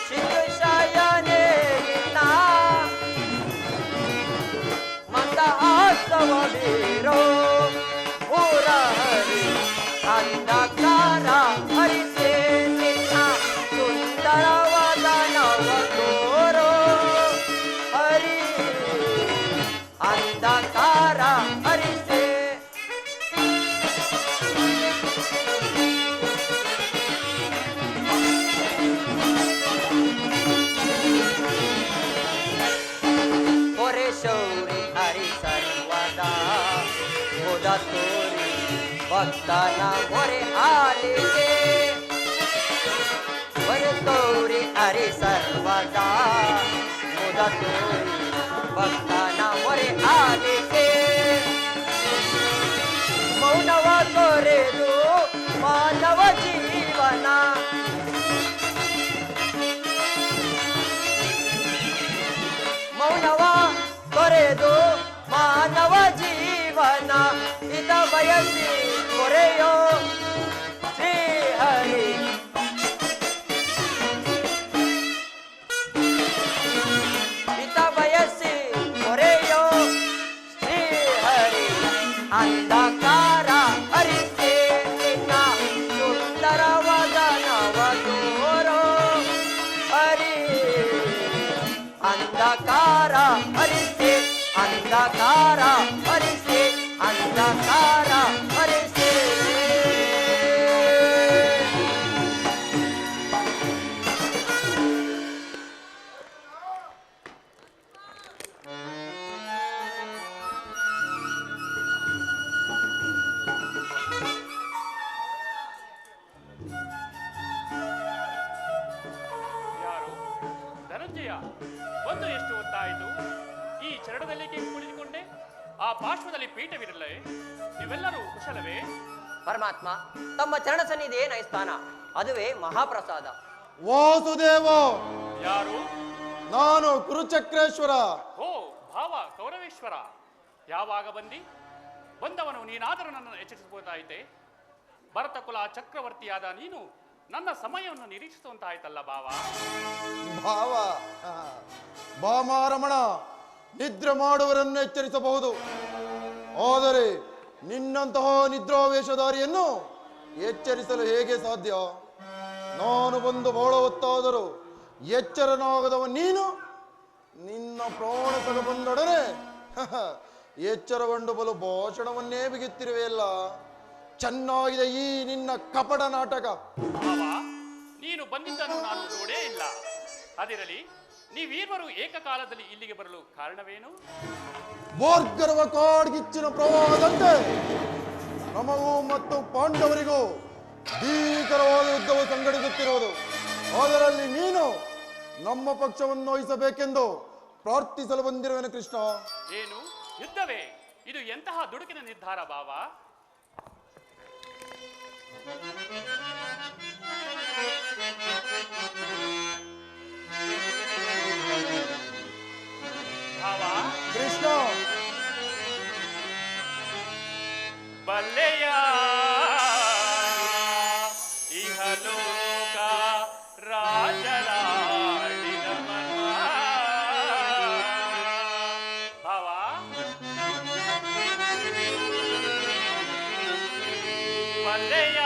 S7: ಸಿಂಧು ಶಯನೆ ನಿನ್ನ ಮಂದಹಾಸವ ಬೀರೋ ಪೂರ ಹರಿ ಅಂಧಕಾರ ಹರಿಸೆ ನಿನ್ನ ಸುಂದರವಾದ ನವ ತೋರೋ ಹರಿ ಅಂಧಕಾರ ಹರಿಸೆ ಹೊರೆ ಶೌರಿ ಹರಿ ಸರ್ವದ ಮುದ ತೋರಿ ಭಕ್ತನ ಹೊರೆ ಆಲಿಗೆ ಹೊರೆ ತೋರಿ ಹರಿ ಸರ್ವದ ಮುದ ತೋರಿ ಭಕ್ತನ ಹೊರೆ ಆಲಿಗೆ ಮೌನವ ತೊರೆದು ಮಾನವ ಜೀವನ ಮೌನವ ತೊರೆದು ಮಾನವ ಜೀವನ ಇದ ಬಯಸಿ ಕೊರೆಯೋ ಶ್ರೀಹರಿ ಇದ ಬಯಸಿ ಕೊರೆಯೋ ಶ್ರೀಹರಿ ಅಂಧಕಾರ ಹರಿಸೆ ನಿನ್ನ ಸುಂದರವಾದ ನವ ತೋರೋ ಹರಿ ಅಂಧಕಾರ ಹರಿಸೆ ಅಂಧಕಾರ ಹರಿಸೆ ಅಂಧಕಾರ ಹರಿಸೆ
S6: ಯಾರು ಧನಂಜಯ ಬಂದು ಎಷ್ಟು ಹೊತ್ತಾಯಿತು? ಈ ಚರಣದಲ್ಲಿ ಕುಳಿತುಕೊಂಡೆ, ಆ ಪಾರ್ಶ್ವದಲ್ಲಿ ಪೀಠವಿರಲೇ. ನೀವೆಲ್ಲರೂ ಕುಶಲವೇ?
S7: ಪರಮಾತ್ಮ ತಮ್ಮ ಚರಣ ಸನ್ನಿಧಿಯೇ ನೈಸ್ಥಾನ, ಅದುವೇ ಮಹಾಪ್ರಸಾದ.
S2: ವಾಸುದೇವ,
S6: ಯಾರು?
S2: ನಾನು ಕುರುಚಕ್ರೇಶ್ವರ.
S6: ಓ ಭಾವ ಕೌರವೇಶ್ವರ, ಯಾವಾಗ ಬಂದವನು ನೀನಾದರೂ ನನ್ನನ್ನು ಎಚ್ಚರಿಸಬಹುದಾಯಿತೆ. ಭರತ ಕುಲ ಚಕ್ರವರ್ತಿಯಾದ ನೀನು ನನ್ನ ಸಮಯವನ್ನು ನಿರೀಕ್ಷಿಸುವಂತಾಯ್ತಲ್ಲ ಭಾವ.
S2: ಭಾವ, ಭಾಮಾರಮಣ ನಿದ್ರೆ ಮಾಡುವರನ್ನು ಎಚ್ಚರಿಸಬಹುದು, ಆದರೆ ನಿನ್ನಂತಹ ನಿದ್ರಾವೇಶಧಾರಿಯನ್ನು ಎಚ್ಚರಿಸಲು ಹೇಗೆ ಸಾಧ್ಯ? ನಾನು ಬಂದು ಬಹಳ ಹೊತ್ತಾದರೂ ಎಚ್ಚರನಾಗದವ ನೀನು ನಿನ್ನ ಪ್ರಾಣ ಸಗ ಬಂದೊಡನೆ ಎಚ್ಚರಗೊಂಡು ಬಲು ಭಾಷಣವನ್ನೇ ಬಿಗುತ್ತಿರುವೆಯಲ್ಲ. ಚೆನ್ನಾಗಿದೆ ಈ ನಿನ್ನ ಕಪಟ ನಾಟಕ.
S6: ಭಾವ, ನೀನು ಬಂದಿದ್ದನ್ನು ನಾನು ನೋಡೇ ಇಲ್ಲ. ಅದಿರಲಿ, ನೀವೀರ್ವರು ಏಕಕಾಲದಲ್ಲಿ ಇಲ್ಲಿಗೆ ಬರಲು ಕಾರಣವೇನು?
S2: ಬೋರ್ಗರವ ಕಾಡ್ಗಿಚ್ಚಿನ ಪ್ರವಾಹದಂತೆ ನಮಗೂ ಮತ್ತು ಪಾಂಡವರಿಗೂ ಭೀಕರವಾದ ಯುದ್ಧವು ಸಂಘಟಿಸುತ್ತಿರುವುದು. ಅದರಲ್ಲಿ ನೀನು ನಮ್ಮ ಪಕ್ಷವನ್ನು ವಹಿಸಬೇಕೆಂದು ಪ್ರಾರ್ಥಿಸಲು ಬಂದಿರುವೆನು ಕೃಷ್ಣ.
S6: ಏನು ಯುದ್ಧವೇ? ಇದು ಎಂತಹ ದುಡುಕಿನ ನಿರ್ಧಾರ ಭಾವ? ಭಾವ
S2: ಕೃಷ್ಣ,
S6: ಬಲ್ಲೆಯ ಇಹಲೋಕ ರಾಜರಾಡಿದ ಮನ್ಮ. ಭಾವ, ಬಲ್ಲೆಯ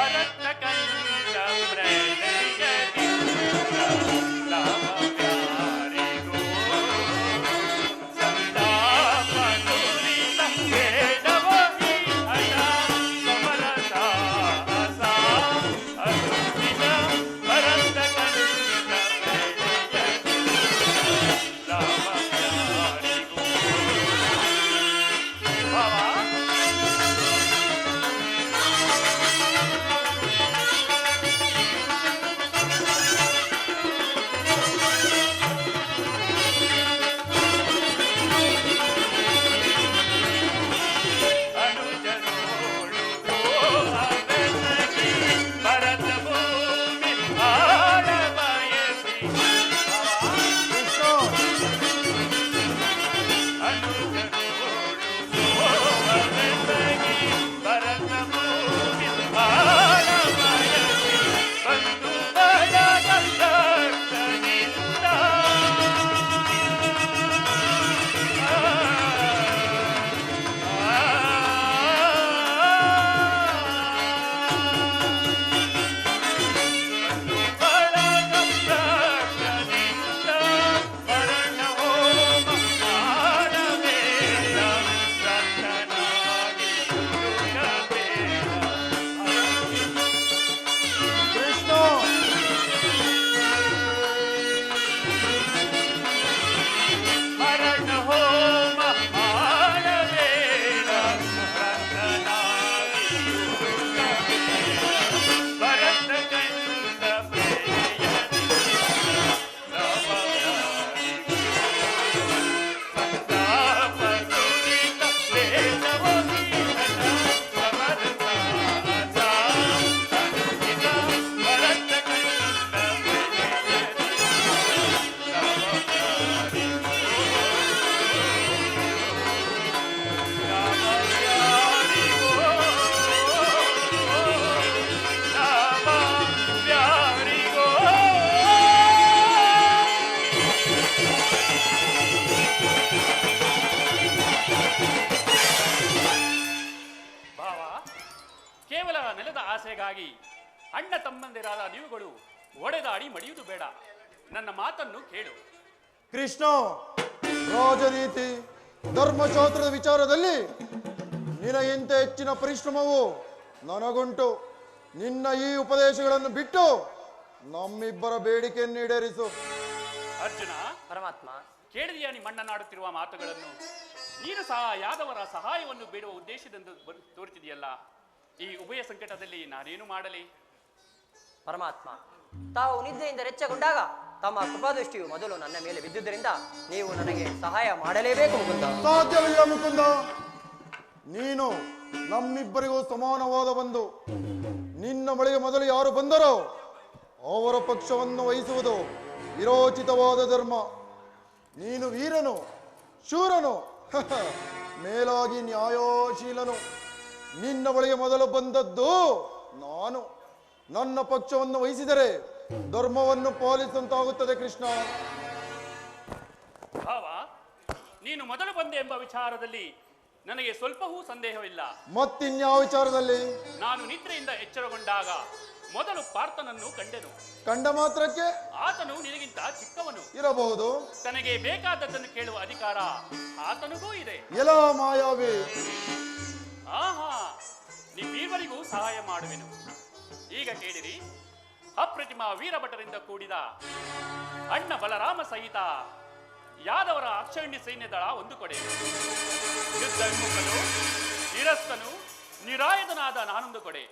S6: ಭರತ ಕಂಡ ಪ್ರಣಯದಿಂದ ರಾಮ ಪ್ಯಾರಿಗೋ ಸಂತಾಪ ನುರಿತ ಬೇಡವೋ ಈ ಹಠ ಸಮರಸ ಅನುದಿನ ಭರತ ಕಂಡ ಪ್ರಣಯದಿಂದ ರಾಮ ಪ್ಯಾರಿಗೋ ಭಾವ ಅನುಜನೋಳು ಬೆಸಗಿ ಭರತ ಭೂಮಿ ಆಳ ಬಯಸಿ
S2: ಕೃಷ್ಣ
S6: ಅನುಜನೋಳು ಬೆಸಗಿ ಭರತ ಭೂಮಿ ಆಳ ಬಯಸಿ ಬಂದು ಬಲದ ರಕ್ತದಿಂದ
S2: ಕೃಷ್ಣ
S6: ಮರಣ ಹೋಮ ಮಾಡಬೇಡ ರಕ್ತನಾಗಿ ಭರತ ಕಂಡ ಸಂತಾಪ ನುರಿತ ಬೇಡವೋ ಈ ಹಠ ಸಮರಸ ಅನುದಿನ ಭರತ ಕಂಡ ಭಾವ ಕೇವಲ ನೆಲದ ಆಸೆಗಾಗಿ ಅಣ್ಣ ತಮ್ಮಂದಿರಾದ ನೀವುಗಳು ಒಡೆದಾಡಿ ಮಡಿಯುವುದು ಬೇಡ. ನನ್ನ ಮಾತನ್ನು ಕೇಳು.
S2: ಕೃಷ್ಣ ರಾಜನೀತಿ ಧರ್ಮಶಾಸ್ತ್ರದ ವಿಚಾರದಲ್ಲಿ ನಿನಗಿಂತ ಹೆಚ್ಚಿನ ಪರಿಶ್ರಮವು ನನಗುಂಟು. ನಿನ್ನ ಈ ಉಪದೇಶಗಳನ್ನು ಬಿಟ್ಟು ನಮ್ಮಿಬ್ಬರ ಬೇಡಿಕೆಯನ್ನು ಈಡೇರಿಸು.
S6: ಅರ್ಜುನ,
S7: ಪರಮಾತ್ಮ,
S6: ಕೇಳಿದೆಯಾ ನಿಮ್ಮಣ್ಣನಾಡುತ್ತಿರುವ ಮಾತುಗಳನ್ನು? ನೀನು ಸಹ ಯಾದವರ ಸಹಾಯವನ್ನು ಬೇಡುವ ಉದ್ದೇಶದಿಂದ ತೋರುತ್ತಿದೆಯಲ್ಲ. ಈ ಉಭಯ ಸಂಕಟದಲ್ಲಿ ನಾನೇನು ಮಾಡಲಿ?
S7: ಪರಮಾತ್ಮ, ತಾವು ನಿದ್ದೆಯಿಂದ ರೆಚ್ಚಗೊಂಡಾಗ ತಮ್ಮ ಕೃಪಾದೃಷ್ಟಿಯು ಮೊದಲು ನನ್ನ ಮೇಲೆ ಬಿದ್ದುದರಿಂದ ನೀವು ನನಗೆ ಸಹಾಯ ಮಾಡಲೇಬೇಕು ಮುಕುಂದ.
S2: ಸಾಧ್ಯವಿಲ್ಲ ಮುಕುಂದ. ನೀನು ನಮ್ಮಿಬ್ಬರಿಗೂ ಸಮಾನವಾದ ಬಂಧು. ನಿನ್ನ ಬಳಿಗೆ ಮೊದಲು ಯಾರು ಬಂದರೋ ಅವರ ಪಕ್ಷವನ್ನು ವಹಿಸುವುದು ವಿರೋಚಿತವಾದ ಧರ್ಮ. ನೀನು ವೀರನು, ಶೂರನು, ಮೇಲಾಗಿ ನ್ಯಾಯಶೀಲನು. ನಿನ್ನ ಬಳಿಗೆ ಮೊದಲು ಬಂದದ್ದು ನಾನು. ನನ್ನ ಪಕ್ಷವನ್ನು ವಹಿಸಿದರೆ ಧರ್ಮವನ್ನು ಪಾಲಿಸಂತಾಗುತ್ತದೆ ಕೃಷ್ಣ.
S6: ಭಾವ, ನೀನು ಮೊದಲು ಬಂದೆ ಎಂಬ ವಿಚಾರದಲ್ಲಿ ನನಗೆ ಸ್ವಲ್ಪವೂ ಸಂದೇಹವಿಲ್ಲ.
S2: ಮತ್ತಿನ್ಯಾವ ವಿಚಾರದಲ್ಲಿ?
S6: ನಾನು ನಿದ್ರೆಯಿಂದ ಎಚ್ಚರಗೊಂಡಾಗ ಮೊದಲು ಪಾರ್ಥನನ್ನು ಕಂಡೆನು.
S2: ಕಂಡ ಮಾತ್ರಕ್ಕೆ
S6: ಆತನು ನಿನಗಿಂತ ಚಿಕ್ಕವನು.
S2: ಇರಬಹುದು.
S6: ತನಗೆ ಬೇಕಾದದ್ದನ್ನು ಕೇಳುವ ಅಧಿಕಾರ ಆತನಿಗೂ ಇದೆ.
S2: ಎಲ್ಲ ಮಾಯಾವಿ.
S6: ಆಹಾ, ನಿಮ್ಮಿಬ್ಬರಿಗೂ ಸಹಾಯ ಮಾಡುವೆನು. ಈಗ ಕೇಳಿರಿ. ಅಪ್ರತಿಮ ವೀರಭಟರಿಂದ ಕೂಡಿದ ಅಣ್ಣ ಬಲರಾಮ ಸಹಿತ ಯಾದವರ ಅಕ್ಷೌಹಿಣಿ ಸೈನ್ಯ ದಳ ಒಂದು ಕಡೆ, ಯುದ್ಧ ವಿಮುಖನು, ನಿರಸ್ತನು, ನಿರಾಯುಧನಾದ ನಾನೊಂದು ಕಡೆ.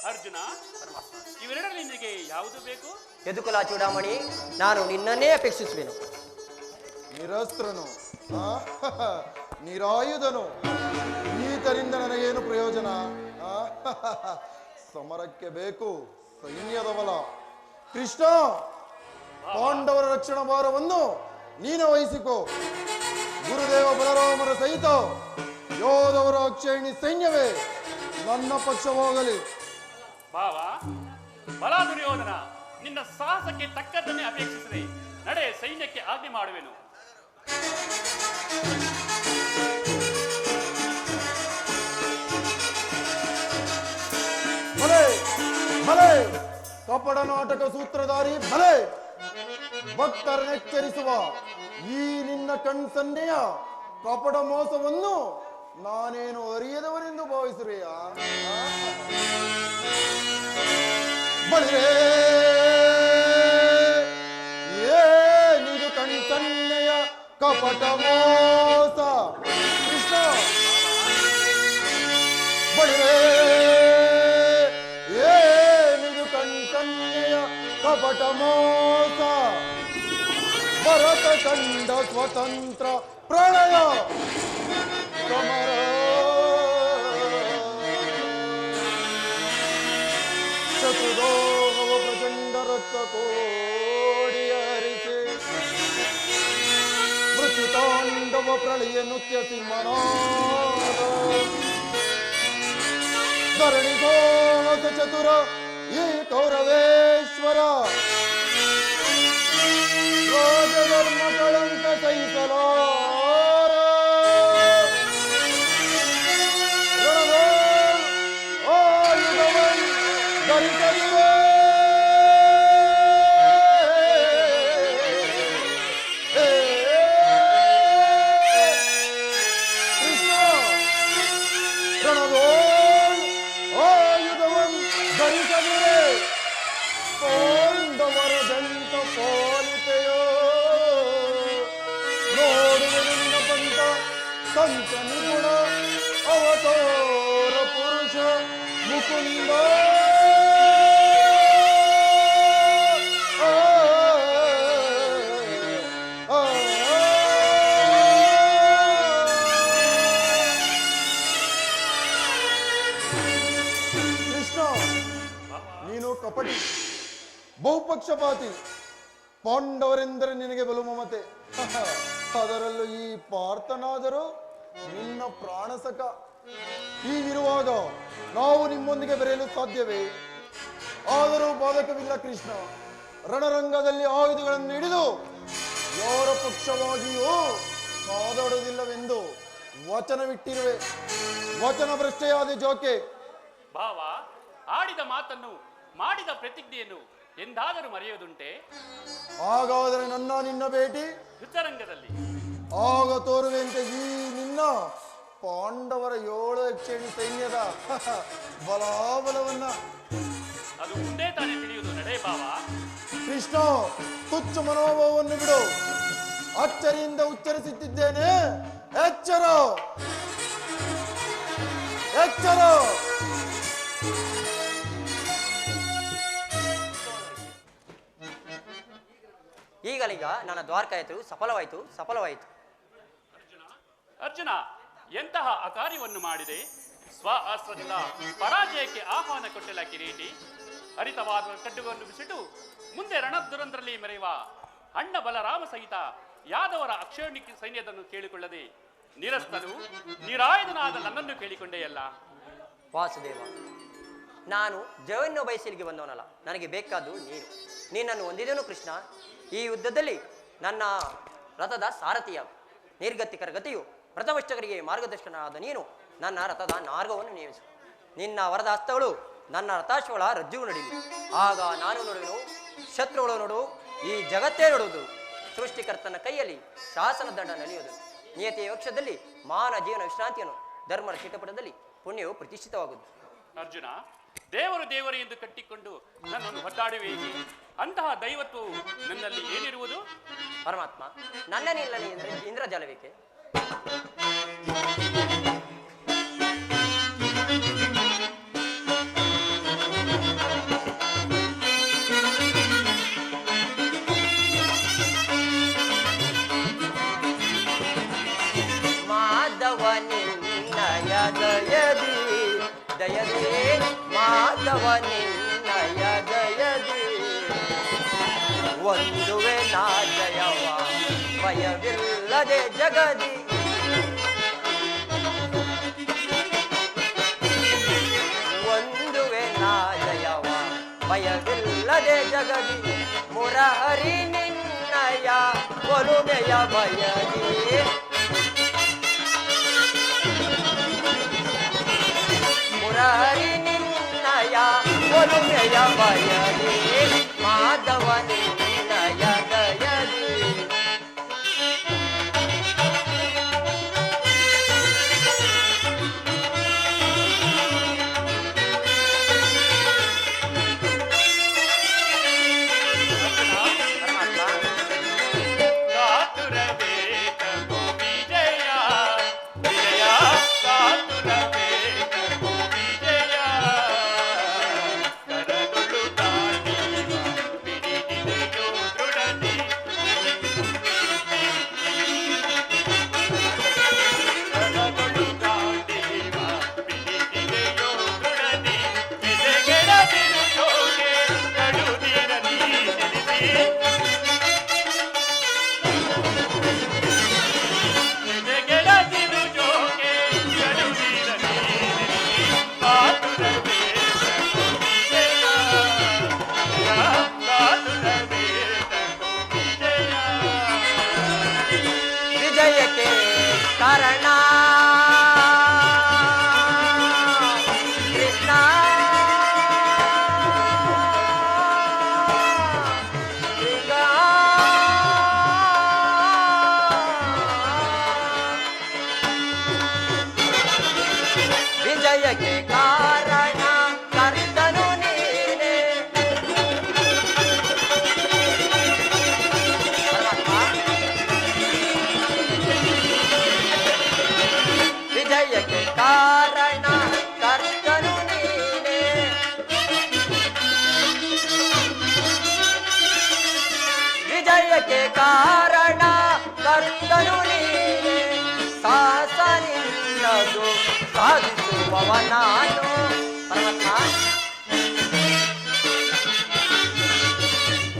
S6: ಅರ್ಜುನ, ಇವೆರಡರಲ್ಲಿ ನಿನಗೆ ಯಾವುದು ಬೇಕು?
S7: ಯದುಕುಲ ಚೂಡಾಮಣಿ, ನಾನು ನಿನ್ನನ್ನೇ ಅಪೇಕ್ಷಿಸುವೆನು.
S2: ನಿರಸ್ತ್ರನು, ನಿರಾಯುಧನು, ಈತರಿಂದ ನನಗೇನು ಪ್ರಯೋಜನ? ಸಮರಕ್ಕೆ ಬೇಕು ಸೈನ್ಯದ ಬಲ. ಕೃಷ್ಣ, ಪಾಂಡವರ ರಕ್ಷಣಾ ಭಾರವನ್ನು ನೀನು ವಹಿಸಿಕೋ. ಗುರುದೇವ ಬಲರಾಮರ ಸಹಿತ ಯೋಧವರ ಅಕ್ಷಯಣಿ ಸೈನ್ಯವೇ ನನ್ನ ಪಕ್ಷವಾಗಲಿ.
S6: ಭಾವ, ಬಲ ದುರ್ಯೋಧನ, ನಿನ್ನ ಸಾಹಸಕ್ಕೆ ತಕ್ಕದ್ದನ್ನೇ ಅಪೇಕ್ಷಿಸಿದೆ. ನಡೆ, ಸೈನ್ಯಕ್ಕೆ ಆಜ್ಞೆ ಮಾಡುವೆನು.
S2: ಭಲೆ ಭಲೆ ಕಪಟ ನಾಟಕ ಸೂತ್ರಧಾರಿ ಭಲೆ ಭಕ್ತರನ್ನೆಚ್ಚರಿಸುವ ಈ ನಿನ್ನ ಕಣ್ಸನ್ನೆಯ ಕಪಟ ಮೋಸವನ್ನು ನಾನೇನು ಅರಿಯದವನೆಂದು ಭಾವಿಸಿರುವೆಯ ಬಳಿರೇ ಏನಿದು ಕಣ್ಸನ್ನೆಯ ಕಪಟ ಮೋಸ ಕೃಷ್ಣ ಬಳಿರೇ ಏನಿದು ಕಣ್ಸನ್ನೆಯ ಕಪಟ ಮೋಸ ಭರತ ಕಂಡ ಸ್ವತಂತ್ರ ಪ್ರಣಯ ಸಮರ ಶತ್ರುದೋಹವ ಪ್ರಚಂಡ ರಕ್ತ ಕೋಡಿಯ ಹರಿಸಿ ಮೃತ್ಯುತಾಂಡವ ಪ್ರಳಯ ನೃತ್ಯ ಸಿಂಹನಾದ ಧರಣಿ ಸಾಹಸ ಚತುರ ಈ ಕೌರವೇಶ್ವರ ರಾಜಧರ್ಮ ಕಳಂಕ ಸಹಿಸಲಾರ ಆಯುಧವೈ ಧರಿಸದಿರೇ ಕೃಷ್ಣ ರಣದೋಳ್ ಆಯುಧವಂ ಧರಿಸದಿರೇ ಪಾಂಡವರದಂತ ಪಾಲಿತೆಯೋ ನೋಡುವುದರಿಂದ ಬಂತ ಸಂತ ನಿಪುಣ ಅವತಾರ ಪುರುಷ ಮುಕುಂದ ಕೃಷ್ಣ ನೀನು ಕಪಟಿ ಬಹುಪಕ್ಷಪಾತಿ ಪಾಂಡವರೆಂದರೆ ನಿನಗೆ ಬಲು ಮಮತೆ ಅದರಲ್ಲೂ ಈ ಪಾರ್ಥನಾದರೂ ನಿನ್ನ ಪ್ರಾಣಸಕ ಹೀಗಿರುವಾಗ ನಾವು ನಿಮ್ಮೊಂದಿಗೆ ಬೆರೆಯಲು ಸಾಧ್ಯವೇ ಆದರೂ ಬಾಧಕವಿಲ್ಲ ಕೃಷ್ಣ ರಣರಂಗದಲ್ಲಿ ಆಯುಧಗಳನ್ನು ಹಿಡಿದು ಯಾರ ಪಕ್ಷವಾಗಿಯೂ ಕಾದಾಡುವುದಿಲ್ಲವೆಂದು ವಚನವಿಟ್ಟಿರುವೆ ವಚನ ಭ್ರಷ್ಟೆಯಾದ ಜೋಕೆ
S6: ಭಾವ ಆಡಿದ ಮಾತನ್ನು ಮಾಡಿದ ಪ್ರತಿಜ್ಞೆಯನ್ನು ಎಂದಾದರೂ ಮರೆಯುವುದುಂಟೆ?
S2: ಹಾಗಾದರೆ ನನ್ನ ನಿನ್ನ ಭೇಟಿ
S6: ಯುದ್ಧರಂಗದಲ್ಲಿ
S2: ಆಗ ತೋರುವೆಂತೆ ಈ ನಿನ್ನ ಪಾಂಡವರ 7 ಯಕ್ಷಿಣಿ ಸೈನ್ಯದ ಬಲಾಬಲವನ್ನ
S6: ಅದು ಮುಂದೆ ತಾನೇ ತಿಳಿಯುವುದು ನಡೆ ಭಾವ.
S2: ಕೃಷ್ಣ ತುಚ್ಛ ಮನೋಭಾವವನ್ನು ಬಿಡು ಅಚ್ಚರಿಯಿಂದ ಉಚ್ಚರಿಸುತ್ತಿದ್ದೇನೆ ಎಚ್ಚರ ಎಚ್ಚರ
S7: ಈಗಲೀಗ ನನ್ನ ದ್ವಾರಕಾಯತು ಸಫಲವಾಯಿತು.
S6: ಅರ್ಜುನ ಎಂತಹ ಅಕಾರ್ಯವನ್ನು ಮಾಡಿದೆ. ಸ್ವ ಅಸ್ತ್ರದಿಂದ ಪರಾಜಯಕ್ಕೆ ಆಹ್ವಾನ ಕೊಟ್ಟಿಲ್ಲ ಕಿರೀಟಿ. ಹರಿತವಾದ ಕಡ್ಡುಗಳನ್ನು ಬಿಸಿಟ್ಟು ಮುಂದೆ ರಣದುರಂದ್ರಲ್ಲಿ ಮೆರೆಯುವ ಅಣ್ಣ ಬಲರಾಮ ಸಹಿತ ಯಾದವರ ಅಕ್ಷೋಣಿ ಸೈನ್ಯದನ್ನು ಕೇಳಿಕೊಳ್ಳದೆ ನಿರಸ್ತನು ನಿರಾಯುಧನಾದ ನನ್ನನ್ನು ಕೇಳಿಕೊಂಡೆಯಲ್ಲ.
S7: ವಾಸುದೇವ, ನಾನು ಜಯವನ್ನು ಬಯಸಲಿಗೆ ಬಂದವನಲ್ಲ. ನನಗೆ ಬೇಕಾದ್ದು ನೀನು. ನಿನ್ನನ್ನು ಹೊಂದಿದನು ಕೃಷ್ಣ. ಈ ಯುದ್ಧದಲ್ಲಿ ನನ್ನ ರಥದ ಸಾರಥಿಯಾಗು. ನಿರ್ಗತಿಕರ ಗತಿಯು ಪ್ರಥಮಷ್ಟಕರಿಗೆ ಮಾರ್ಗದರ್ಶನವಾದ ನೀನು ನನ್ನ ರಥದ ಮಾರ್ಗವನ್ನು ನೇಮಿಸು. ನಿನ್ನ ವರದ ಹಸ್ತಗಳು ನನ್ನ ರಥಾಶ್ವಗಳ ರಜ್ಜು ನಡಿಲಿ. ಆಗ ನಾನು ನೋಡುವೆನು, ಶತ್ರುಗಳು ನೋಡು, ಈ ಜಗತ್ತೇ ನೋಡುವುದು. ಸೃಷ್ಟಿಕರ್ತನ ಕೈಯಲ್ಲಿ ಶಾಸನ ದಂಡ ನಲಿಯುವುದು. ನಿಯತಿಯ ವಕ್ಷದಲ್ಲಿ ಮಾನ ಜೀವನ ವಿಶ್ರಾಂತಿಯನ್ನು, ಧರ್ಮದ ಚಿಟಪಟದಲ್ಲಿ ಪುಣ್ಯವು ಪ್ರತಿಷ್ಠಿತವಾಗುವುದು.
S6: ಅರ್ಜುನ, ದೇವರು ಎಂದು ಕಟ್ಟಿಕೊಂಡು ನನ್ನನ್ನು ಹೊತ್ತಾಡುವೇಕೆ? ಅಂತಹ ದೈವತ್ವವು ನನ್ನಲ್ಲಿ ಏನಿರುವುದು?
S7: ಪರಮಾತ್ಮ, ನನ್ನ ನಿಲ್ಲಲಿ ಇಂದ್ರಜಾಲವೇಕೆ? ಮಾಧವನಿನ್ನಯ ದಯದಿ ದಯದಿ ಮಾಧವನಿನ್ನಯ ದಯದಿ ಒಂದುವೆ ನಾ ಜಯವ ಭಯವಿಲ್ಲದೆ ಜಗದಿ. ಒಂದುವೆ ನಾ ಜಯವ ಭಯವಿಲ್ಲದೆ ಜಗದಿ. ಮುರಹರಿ ನಿನ್ನಯ ಒಲುಮೆಯ ಭಯದಿ. ಮುರಹರಿ ನಿನ್ನಯ ಒಲುಮೆಯ ಇದಕ್ಕೆ ಕಾರಣ ಕರ್ತನು ನೀನೆ, ಸಾಹಸ ನಿನ್ನದು ಸಾಧಿಸುವವ ನಾನು. ಪರಮಾತ್ಮ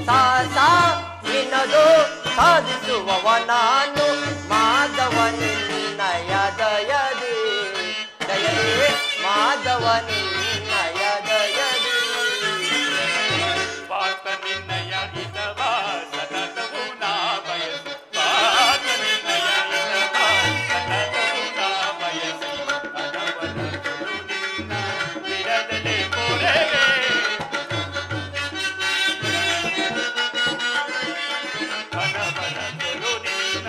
S7: ಸಾಹಸ ನಿನ್ನದು ಸಾಧಿಸುವವ ನಾನು, ಮಾಧವ ನಿನ್ನಯ ದಯದಿ ದಯದಿ, ಮಾಧವ ನಿನ್ನಯ ದಯದಿ.
S6: ಪಾತ ನಿನ್ನಯ ಹಿತವ ಸತತವು ನಾ ಬಯಸಿ, ಪಾತ ನಿನ್ನಯ ಹಿತವ ಸತತವು ನಾ ಬಯಸಿ, ಅಡವರಗಳು ನಿನ್ನ ಬಿಡದಲೆ ಪೊರೆಗೆ, ಅಡವರಗಳು ನಿನ್ನ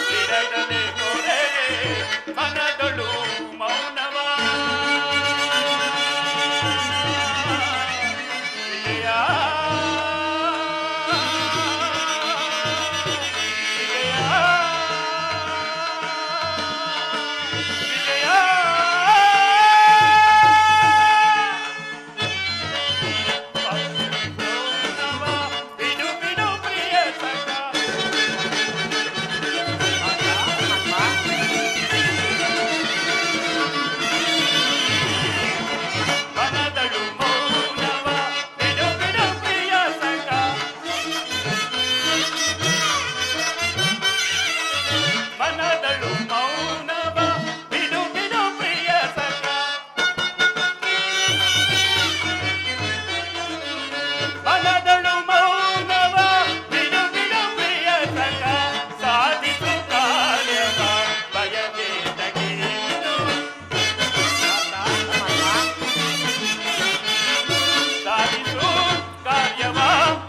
S6: ಬಿಡದಲೆ ಪೊರೆಗೆ, ಮನದೊಳು ಮೌನವ ವಿಜಯ ಬಿಡು ಬಿಡು ಪ್ರಿಯ ಸಖ, ಮನದಳು ಮೌನವ ಬಿಡು ಬಿಡು ಪ್ರಿಯ ಸಖ, ಮನದಳು ಮೌನವ ಬಿಡು ಬಿಡು ಪ್ರಿಯ ಸಖ, ಮನದಳು ಮೌನವ ಬಿಡು ಬಿಡು ಪ್ರಿಯ ಸಖ, ಸಾಧಿಸು ಕಾರ್ಯವ ಭಯವೇದಗಿರಿದು, ಸಾಧಿಸು ಕಾರ್ಯವ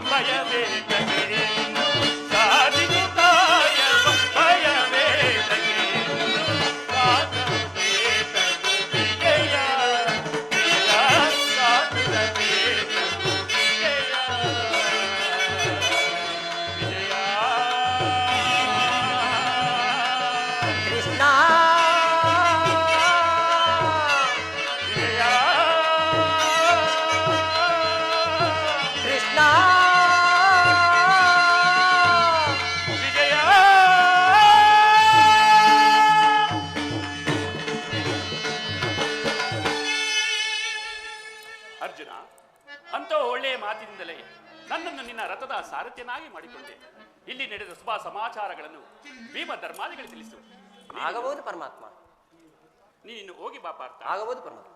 S6: ಭಯವೇದಗಿರಿದು, ಸಾಧಿಸು ಕಾರ್ಯವ ಭಯವೇದಗಿರಿದು, ಸಾಧುವೇದಗು ವಿಜಯ ವಿಜಯ, ಸಾಧುವೇದಗು ವಿಜಯ ವಿಜಯ.
S7: ಕೃಷ್ಣ
S6: ವಿಜಯ
S7: ಕೃಷ್ಣ
S6: ವಿಜಯ. ಅರ್ಜುನ, ಅಂತೋ ಒಳ್ಳೆಯ ಮಾತಿನಿಂದಲೇ ನನ್ನನ್ನು ನಿನ್ನ ರಥದ ಸಾರಥ್ಯನಾಗಿ ಮಾಡಿಕೊಂಡೆ. ಇಲ್ಲಿ ನಡೆದ ಶುಭ ಸಮಾಚಾರಗಳನ್ನು ಭೀಮ ಧರ್ಮಾದಿಗಳು ತಿಳಿಸು.
S7: ಆಗಬಹುದು ಪರಮಾತ್ಮ,
S6: ನೀನು ಹೋಗಿ ಬಾ ಪಾರ್ಥ.
S7: ಆಗಬಹುದು ಪರಮಾತ್ಮ.